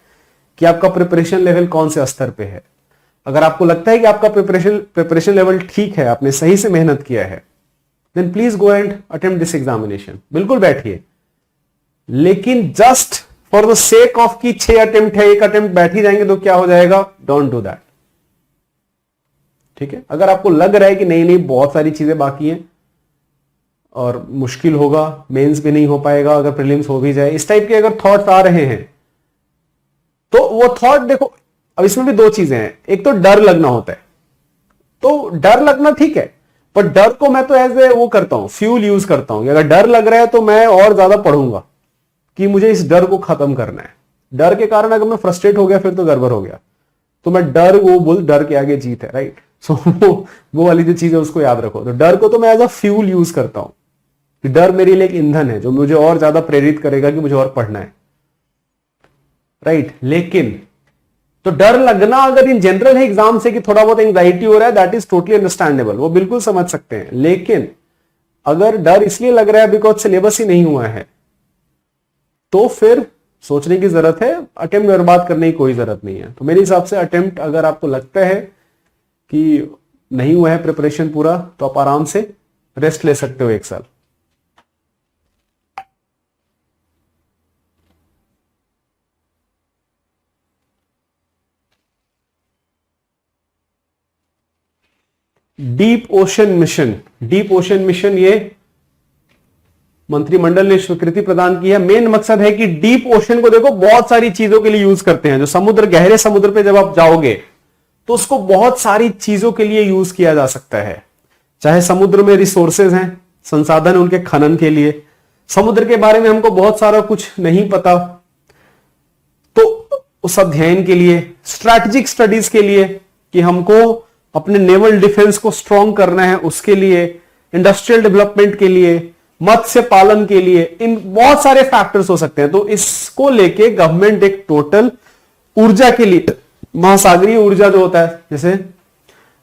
कि आपका प्रिपरेशन लेवल कौन से स्तर पे है। अगर आपको लगता है कि आपका प्रिपरेशन लेवल ठीक है, आपने सही से मेहनत किया है, then please go and attempt this examination, बिल्कुल बैठिए। लेकिन just for the sake of कि 6 अटेम्प्ट है, 1 अटेम्प्ट बैठ ही जाएंगे तो क्या हो जाएगा, डोंट डू दैट, ठीक है। अगर आपको लग रहा है कि नहीं बहुत सारी चीजें बाकी हैं और मुश्किल होगा, मेंस भी नहीं हो पाएगा, अगर प्रीलिम्स हो भी जाए, इस टाइप के अगर थॉट्स आ रहे हैं, तो वो थॉट देखो, अब इसमें भी 2 चीजें हैं। एक तो डर लगना होता है, तो डर लगना ठीक है, पर डर को मैं तो एज ए वो करता हूं, फ्यूल यूज करता हूं। अगर डर लग रहा है तो मैं और ज्यादा पढ़ूंगा कि मुझे इस डर को खत्म करना है। डर के कारण अगर मैं फ्रस्ट्रेट हो गया फिर तो गड़बड़ हो गया। तो मैं डर के आगे जीत है, राइट। सो वो वाली जो चीज है उसको याद रखो। तो डर को तो मैं एज अ फ्यूल यूज करता हूं कि डर मेरे लिए एक ईंधन है जो मुझे और ज्यादा प्रेरित करेगा कि मुझे और पढ़ना है, राइट। लेकिन तो डर लगना अगर इन जनरल है एग्जाम से कि थोड़ा बहुत एंजाइटी हो रहा है, दैट इज टोटली अंडरस्टैंडेबल, वो बिल्कुल समझ सकते हैं। लेकिन अगर डर इसलिए लग रहा है बिकॉज सिलेबस ही नहीं हुआ है, तो फिर सोचने की जरूरत है, अटेम्प्ट बर्बाद करने की कोई जरूरत नहीं है। तो मेरे हिसाब से अटेम्प्ट अगर आपको लगता है कि नहीं हुआ है प्रिपरेशन पूरा, तो आप आराम से रेस्ट ले सकते हो 1 साल। Deep ocean mission. Deep ocean mission ये मंत्रिमंडल ने स्वीकृति प्रदान की है। मेन मकसद है कि डीप ओशन को देखो बहुत सारी चीजों के लिए यूज करते हैं। जो समुद्र, गहरे समुद्र पे जब आप जाओगे तो उसको बहुत सारी चीजों के लिए यूज किया जा सकता है। चाहे समुद्र में रिसोर्सेज हैं, संसाधन उनके खनन के लिए, समुद्र के बारे में हमको बहुत सारा कुछ नहीं पता तो उस अध्ययन के लिए, स्ट्रैटेजिक स्टडीज के लिए कि हमको अपने नेवल डिफेंस को स्ट्रांग करना है उसके लिए, इंडस्ट्रियल डेवलपमेंट के लिए, मत्स्य पालन के लिए, इन बहुत सारे फैक्टर्स हो सकते हैं। तो इसको लेके गवर्नमेंट एक टोटल ऊर्जा के लिए, महासागरीय ऊर्जा जो होता है, जैसे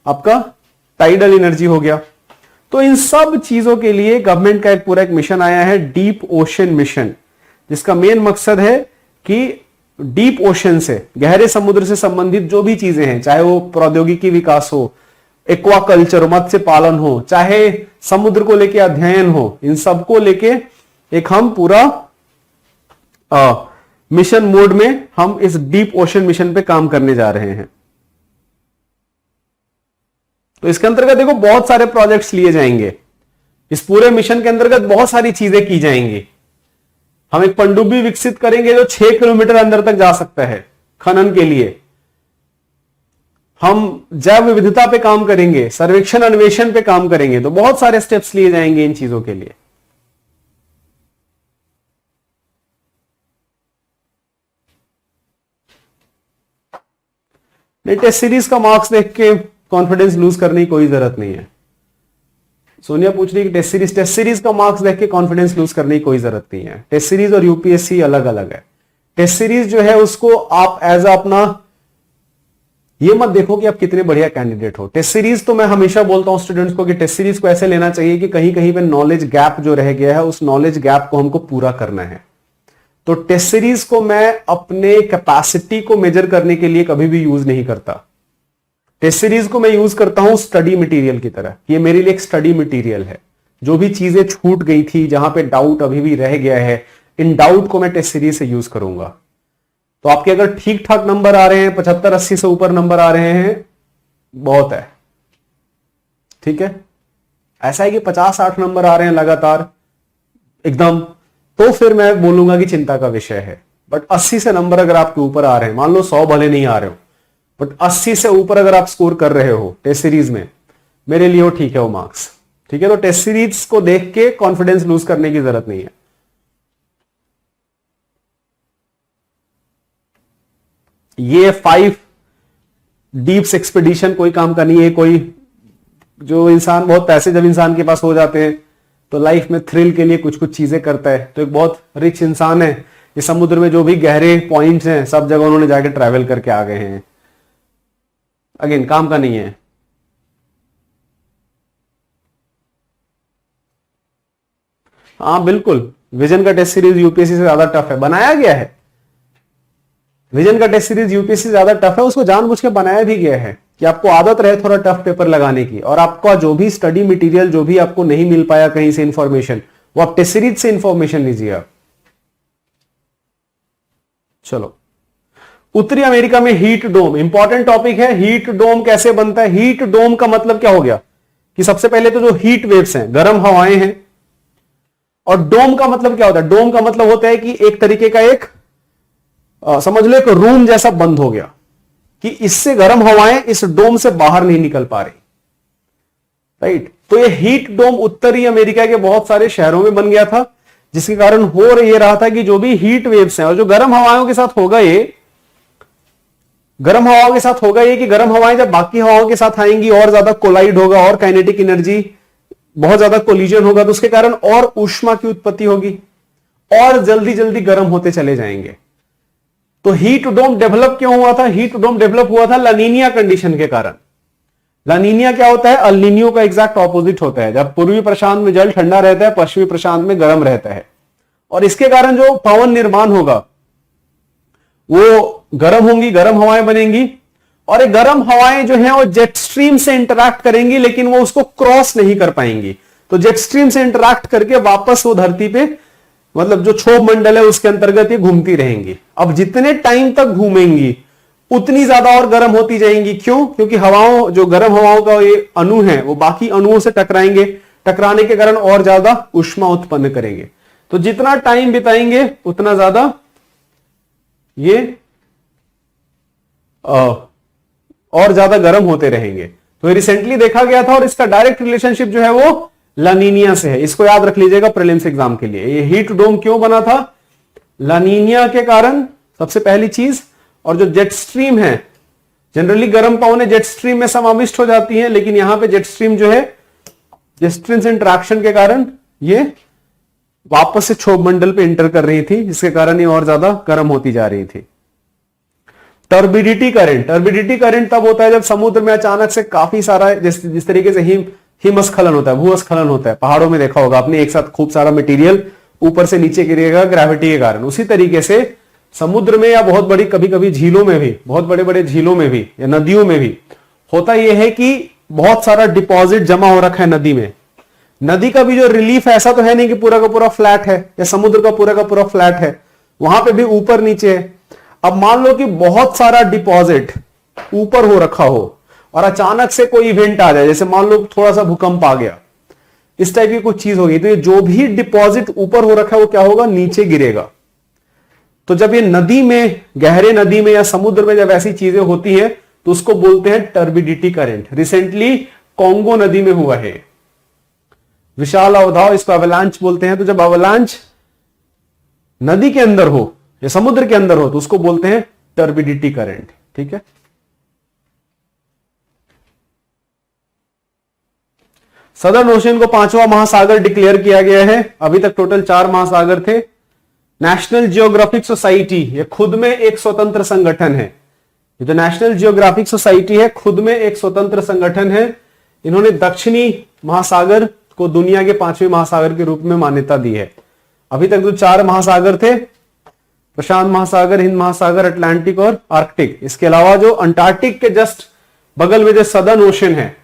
आपका टाइडल एनर्जी हो गया, तो इन सब चीजों के लिए गवर्नमेंट का एक पूरा एक मिशन आया है, डीप ओशन मिशन, जिसका मेन मकसद है कि डीप ओशन से, गहरे समुद्र से संबंधित जो भी चीजें हैं, चाहे वो प्रौद्योगिकी विकास हो, एक्वाकल्चर, मत्स्य पालन हो, चाहे समुद्र को लेके अध्ययन हो, इन सबको लेके एक हम पूरा मिशन मोड में हम इस डीप ओशन मिशन पे काम करने जा रहे हैं। तो इसके अंतर्गत देखो बहुत सारे प्रोजेक्ट्स लिए जाएंगे। इस पूरे मिशन के अंतर्गत बहुत सारी चीजें की जाएंगी। हम एक पनडुब्बी विकसित करेंगे जो 6 किलोमीटर अंदर तक जा सकता है खनन के लिए। हम जैव विविधता पे काम करेंगे, सर्वेक्षण अन्वेषण पे काम करेंगे। तो बहुत सारे स्टेप्स लिए जाएंगे इन चीजों के लिए। नहीं, टेस्ट सीरीज का मार्क्स देख के कॉन्फिडेंस लूज करने की कोई जरूरत नहीं है। सोनिया पूछ रही है कि टेस्ट सीरीज का मार्क्स देख के कॉन्फिडेंस लूज करने की कोई जरूरत नहीं है। टेस्ट सीरीज और यूपीएससी अलग अलग है। टेस्ट सीरीज जो है उसको आप एज अपना ये मत देखो कि आप कितने बढ़िया कैंडिडेट हो। टेस्ट सीरीज तो मैं हमेशा बोलता हूं स्टूडेंट्स को कि टेस्ट सीरीज को ऐसे लेना चाहिए कि कहीं कहीं पे नॉलेज गैप जो रह गया है उस नॉलेज गैप को हमको पूरा करना है। तो टेस्ट सीरीज को मैं अपने कैपेसिटी को मेजर करने के लिए कभी भी यूज नहीं करता। टेस्ट सीरीज को मैं यूज करता हूं स्टडी मटेरियल की तरह। ये मेरे लिए एक स्टडी मटेरियल है। जो भी चीजें छूट गई थी, जहां पे डाउट अभी भी रह गया है, इन डाउट को मैं टेस्ट सीरीज से यूज करूंगा। तो आपके अगर ठीक ठाक नंबर आ रहे हैं, 75-80 से ऊपर नंबर आ रहे हैं, बहुत है। ठीक है, ऐसा है कि 50-60 नंबर आ रहे हैं लगातार एकदम, तो फिर मैं बोलूंगा कि चिंता का विषय है। बट 80 से नंबर अगर आपके ऊपर आ रहे हैं, मान लो 100 भले नहीं आ रहे हो, बट 80 से ऊपर अगर आप स्कोर कर रहे हो टेस्ट सीरीज में, मेरे लिए वो ठीक है, वो मार्क्स ठीक है। तो टेस्ट सीरीज को देख के कॉन्फिडेंस लूज करने की जरूरत नहीं है। ये 5 डीप्स एक्सपीडिशन कोई काम का नहीं है। कोई जो इंसान, बहुत पैसे जब इंसान के पास हो जाते हैं तो लाइफ में थ्रिल के लिए कुछ कुछ चीजें करता है। तो एक बहुत रिच इंसान है, इस समुद्र में जो भी गहरे पॉइंट्स हैं सब जगह उन्होंने जाके ट्रैवल करके आ गए हैं। अगेन काम का नहीं है। हाँ बिल्कुल, विजन का टेस्ट सीरीज यूपीएससी से ज्यादा टफ है, बनाया गया है। विजन का टेस्ट सीरीज यूपीएससी से ज्यादा टफ है, उसको जानबूझ के बनाया भी गया है कि आपको आदत रहे थोड़ा टफ पेपर लगाने की। और आपका जो भी स्टडी मटेरियल, जो भी आपको नहीं मिल पाया कहीं से इंफॉर्मेशन, वो आप टेस्ट सीरीज से इंफॉर्मेशन लीजिए आप। चलो, उत्तरी अमेरिका में हीट डोम, इंपॉर्टेंट टॉपिक है। हीट डोम कैसे बनता है? हीट डोम का मतलब क्या हो गया कि सबसे पहले तो जो हीट वेव्स हैं, गर्म हवाएं हैं। और डोम का मतलब क्या होता है? डोम का मतलब होता है कि एक तरीके का एक समझ लो एक रूम जैसा बंद हो गया, कि इससे गर्म हवाएं इस डोम से बाहर नहीं निकल पा रही, राइट। तो ये हीट डोम उत्तरी अमेरिका के बहुत सारे शहरों में बन गया था, जिसके कारण हो ये रहा था कि जो भी हीट वेव्स हैं और जो गर्म हवाओं के साथ होगा, ये गर्म हवाओं के साथ होगा ये कि गर्म हवाएं जब बाकी हवाओं के साथ आएंगी और ज्यादा कोलाइड होगा और काइनेटिक एनर्जी बहुत ज्यादा कोलिजन होगा, तो उसके कारण और ऊष्मा की उत्पत्ति होगी और जल्दी जल्दी गर्म होते चले जाएंगे। तो हीट डोम डेवलप क्यों हुआ था? हीट डोम डेवलप हुआ था लानीनिया कंडीशन के कारण। लानीनिया क्या होता है? अल नीनियो का एग्जैक्ट ऑपोजिट होता है। जब पूर्वी प्रशांत में जल ठंडा रहता है, पश्चिमी प्रशांत में गर्म रहता है, और इसके कारण जो पवन निर्माण होगा वो गर्म होंगी, गर्म हवाएं बनेंगी, और ये गर्म हवाएं जो है वो जेट स्ट्रीम से इंटरैक्ट करेंगी, लेकिन वो उसको क्रॉस नहीं कर पाएंगी। तो जेट स्ट्रीम से इंटरैक्ट करके वापस वो धरती पे, मतलब जो क्षोभ मंडल है उसके अंतर्गत ये घूमती रहेंगी। अब जितने टाइम तक घूमेंगी उतनी ज्यादा और गर्म होती जाएंगी। क्यों? क्योंकि हवाओं, जो गर्म हवाओं का ये अणु है वो बाकी अणुओं से टकराएंगे, टकराने के कारण और ज्यादा ऊष्मा उत्पन्न करेंगे। तो जितना टाइम बिताएंगे उतना ज्यादा ये और ज्यादा गर्म होते रहेंगे। तो ये रिसेंटली देखा गया था और इसका डायरेक्ट रिलेशनशिप जो है वो लानीनिया से है। इसको याद रख लीजिएगा प्रीलिम्स एग्जाम के लिए। ये हीट डोम क्यों बना था? लानीनिया के कारण, सबसे पहली चीज। और जो जेट स्ट्रीम है, जनरली गर्म पवनें जेट स्ट्रीम में समाविष्ट हो जाती हैं, लेकिन यहां पे जेट स्ट्रीम जो है जेट स्ट्रीम से इंटरेक्शन के कारण ये वापस से क्षोभ मंडल पे इंटर कर रही थी, जिसके कारण ये और ज्यादा गर्म होती जा रही थी। टर्बिडिटी करंट, टर्बिडिटी करंट तब होता है जब समुद्र में अचानक से काफी सारा, जिस तरीके से हिमस्खलन होता है, भूस्खलन होता है, पहाड़ों में देखा होगा आपने, एक साथ खूब सारा मटेरियल ऊपर से नीचे गिरेगा ग्रेविटी के कारण। उसी तरीके से समुद्र में या बहुत बड़ी, कभी कभी झीलों में भी, बहुत बड़े बड़े झीलों में भी या नदियों में भी होता यह है कि बहुत सारा डिपॉजिट जमा हो रखा है नदी में। नदी का भी जो रिलीफ है, ऐसा तो है नहीं कि पूरा का पूरा फ्लैट है या समुद्र का पूरा फ्लैट है, वहां पे भी ऊपर नीचे है। अब मान लो कि बहुत सारा डिपॉजिट ऊपर हो रखा हो और अचानक से कोई इवेंट आ जाए, जैसे मान लो थोड़ा सा भूकंप आ गया, इस टाइप की कुछ चीज होगी, तो ये जो भी डिपॉजिट ऊपर हो रखा है वो क्या होगा? नीचे गिरेगा। तो जब ये नदी में, गहरे नदी में या समुद्र में जब ऐसी चीजें होती हैं तो उसको बोलते हैं टर्बिडिटी करंट। रिसेंटली कॉन्गो नदी में हुआ है विशाल अवधाव, इसको अवलांच बोलते हैं। तो जब अवलांच नदी के अंदर हो या समुद्र के अंदर हो तो उसको बोलते हैं टर्बिडिटी करंट। ठीक है। सदर्न ओशन को 5वां महासागर डिक्लेयर किया गया है। अभी तक टोटल 4 महासागर थे। नेशनल जियोग्राफिक सोसाइटी, ये खुद में एक स्वतंत्र संगठन है। ये जो नेशनल जियोग्राफिक सोसाइटी है खुद में एक स्वतंत्र संगठन है। इन्होंने दक्षिणी महासागर को दुनिया के 5वें महासागर के रूप में मान्यता दी है। अभी तक जो 4 महासागर थे, प्रशांत महासागर, हिंद महासागर, अटलांटिक और आर्कटिक, इसके अलावा जो अंटार्कटिक के जस्ट बगल में जो सदर्न ओशन है,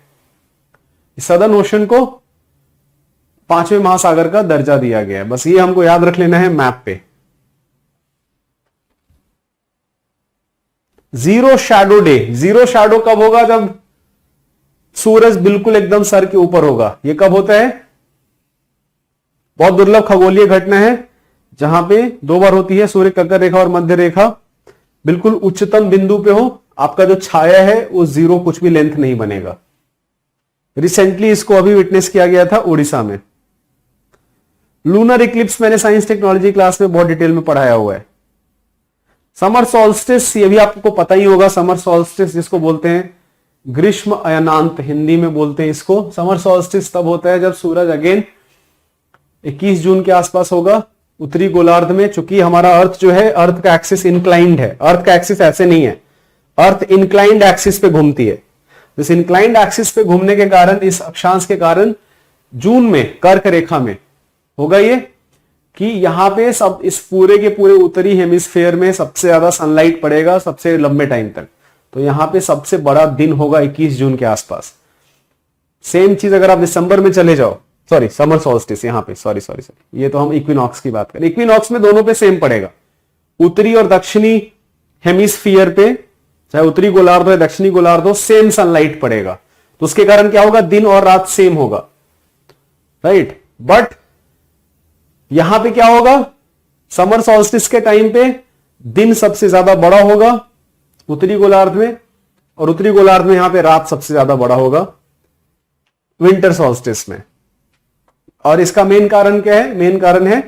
सदर्न ओशन को 5वें महासागर का दर्जा दिया गया है। बस ये हमको याद रख लेना है मैप पे। Zero shadow day, zero shadow कब होगा? जब सूरज बिल्कुल एकदम सर के ऊपर होगा। ये कब होता है? बहुत दुर्लभ खगोलीय घटना है जहां पे 2 बार होती है। सूर्य ककर रेखा और मध्य रेखा बिल्कुल उच्चतम बिंदु पे हो, आपका जो छाया है वो जीरो कुछ भी लेंथ नहीं बनेगा। रिसेंटली इसको अभी विटनेस किया गया था उड़ीसा में। लूनर इक्लिप्स मैंने साइंस टेक्नोलॉजी क्लास में बहुत डिटेल में पढ़ाया हुआ है। समर सॉल्स्टिस, ये भी आपको पता ही होगा। समर सॉल्स्टिस जिसको बोलते हैं ग्रीष्म अयनांत, हिंदी में बोलते हैं इसको। समर सॉल्स्टिस तब होता है जब सूरज अगेन 21 जून के आसपास होगा उत्तरी गोलार्ध में। चूंकि हमारा अर्थ जो है, अर्थ का एक्सिस इंक्लाइंड है। अर्थ का एक्सिस ऐसे नहीं है, अर्थ इंक्लाइंड एक्सिस पे घूमती है। इस इंक्लाइंड एक्सिस पे घूमने के कारण, इस अक्षांश के कारण जून में कर्क रेखा में होगा ये कि यहां पे सब, इस पूरे के पूरे उत्तरी हेमिस्फेयर में सबसे ज्यादा सनलाइट पड़ेगा सबसे लंबे टाइम तक। तो यहां पे सबसे बड़ा दिन होगा 21 जून के आसपास। सेम चीज अगर आप दिसंबर में चले जाओ, सॉरी समर सॉल्स्टिस यहां पे, सॉरी ये तो हम इक्विनॉक्स की बात करें। इक्विनॉक्स में दोनों पे सेम पड़ेगा, उत्तरी और दक्षिणी हेमिस्फीयर पे, चाहे उत्तरी गोलार्ध हो दक्षिणी गोलार्ध हो, सेम सनलाइट पड़ेगा। तो उसके कारण क्या होगा? दिन और रात सेम होगा, राइट। बट यहां पे क्या होगा? समर सॉल्स्टिस के टाइम पे दिन सबसे ज्यादा बड़ा होगा उत्तरी गोलार्ध में, और उत्तरी गोलार्ध में यहां पे रात सबसे ज्यादा बड़ा होगा विंटर सॉल्स्टिस में। और इसका मेन कारण क्या है? मेन कारण है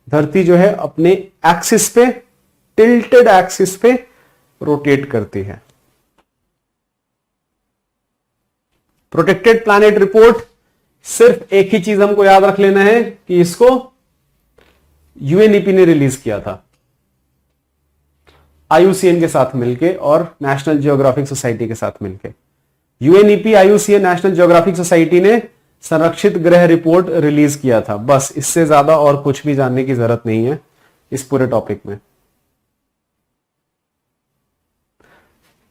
धरती जो है अपने एक्सिस पे, टिल्टेड एक्सिस पे रोटेट करती है। प्रोटेक्टेड प्लैनेट रिपोर्ट, सिर्फ एक ही चीज हमको याद रख लेना है कि इसको यूएनईपी ने रिलीज किया था आईयूसीएन के साथ मिलके और नेशनल जियोग्राफिक सोसाइटी के साथ मिलके। UNEP, IUCN, national geographic society ने संरक्षित ग्रह रिपोर्ट रिलीज किया था। बस इससे ज्यादा और कुछ भी जानने की जरूरत नहीं है इस पूरे टॉपिक में।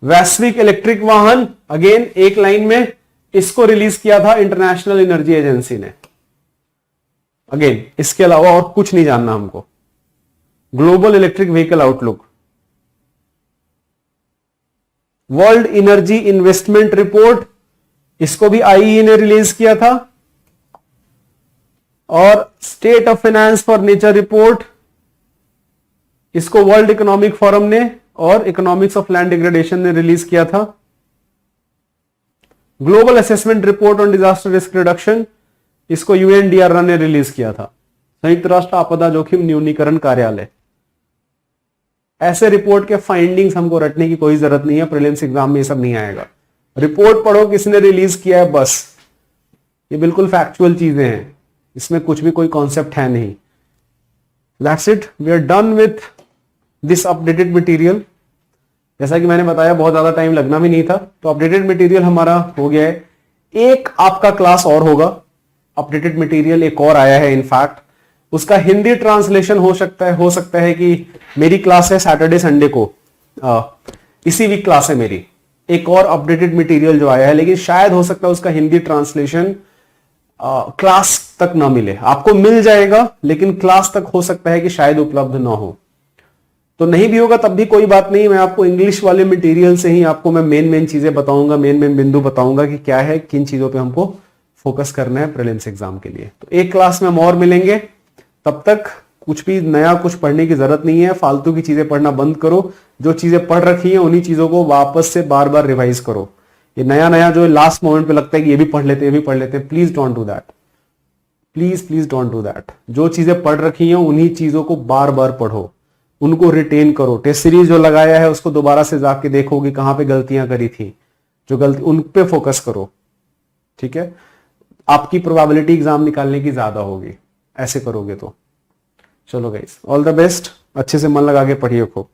वैश्विक इलेक्ट्रिक वाहन, अगेन एक लाइन में, इसको रिलीज किया था इंटरनेशनल एनर्जी एजेंसी ने। अगेन इसके अलावा और कुछ नहीं जानना हमको। Global electric vehicle outlook, world energy investment report, इसको भी आईईए ने रिलीज किया था। और state of finance for nature report, इसको वर्ल्ड इकोनॉमिक फोरम ने और इकोनॉमिक्स ऑफ लैंड डिग्रेडेशन ने रिलीज किया था। Global assessment report on disaster risk reduction, इसको यूएनडीआर ने रिलीज किया था, संयुक्त राष्ट्र आपदा जोखिम न्यूनीकरण कार्यालय। ऐसे रिपोर्ट के फाइंडिंग्स हमको रटने की कोई जरूरत नहीं है, प्रीलिम्स एग्जाम में ये सब नहीं आएगा। रिपोर्ट पढ़ो किसने रिलीज किया है, बस ये बिल्कुल फैक्चुअल चीजें हैं, इसमें कुछ भी कोई कॉन्सेप्ट है नहीं। That's it, we are done with this updated material. जैसा कि मैंने बताया बहुत ज्यादा टाइम लगना भी नहीं था, तो अपडेटेड मटेरियल हमारा हो गया है। एक आपका क्लास और होगा, अपडेटेड मटेरियल एक और आया है इनफैक्ट, उसका हिंदी ट्रांसलेशन हो सकता है कि मेरी क्लास है सैटरडे संडे को, इसी वीक क्लास है मेरी, एक और अपडेटेड मटेरियल जो आया है, लेकिन शायद हो सकता है उसका हिंदी ट्रांसलेशन क्लास तक ना मिले। आपको मिल जाएगा लेकिन क्लास तक हो सकता है कि शायद उपलब्ध ना हो, तो नहीं भी होगा तब भी कोई बात नहीं। मैं आपको इंग्लिश वाले मटेरियल से ही आपको मैं मेन चीजें बताऊंगा, मेन बिंदु बताऊंगा कि क्या है, किन चीजों पे हमको फोकस करना है प्रीलिम्स एग्जाम के लिए। तो एक क्लास में हम और मिलेंगे, तब तक कुछ भी नया कुछ पढ़ने की जरूरत नहीं है, फालतू की चीजें पढ़ना बंद करो। जो चीजें पढ़ रखी हैं उन्हीं चीजों को वापस से बार बार रिवाइज करो। ये नया जो लास्ट मोमेंट पे लगता है कि ये भी पढ़ लेते हैं, please don't do that, please don't do that. जो चीजें पढ़ रखी हैं उन्हीं चीजों को बार बार पढ़ो, उनको रिटेन करो। टेस्ट सीरीज जो लगाया है उसको दोबारा से जाके देखो कि कहां पे गलतियां करी थी, जो गलती उन पे फोकस करो, ठीक है। आपकी प्रोबेबिलिटी एग्जाम निकालने की ज्यादा होगी ऐसे करोगे तो। चलो गाइस, ऑल द बेस्ट, अच्छे से मन लगा के पढ़िए खूब।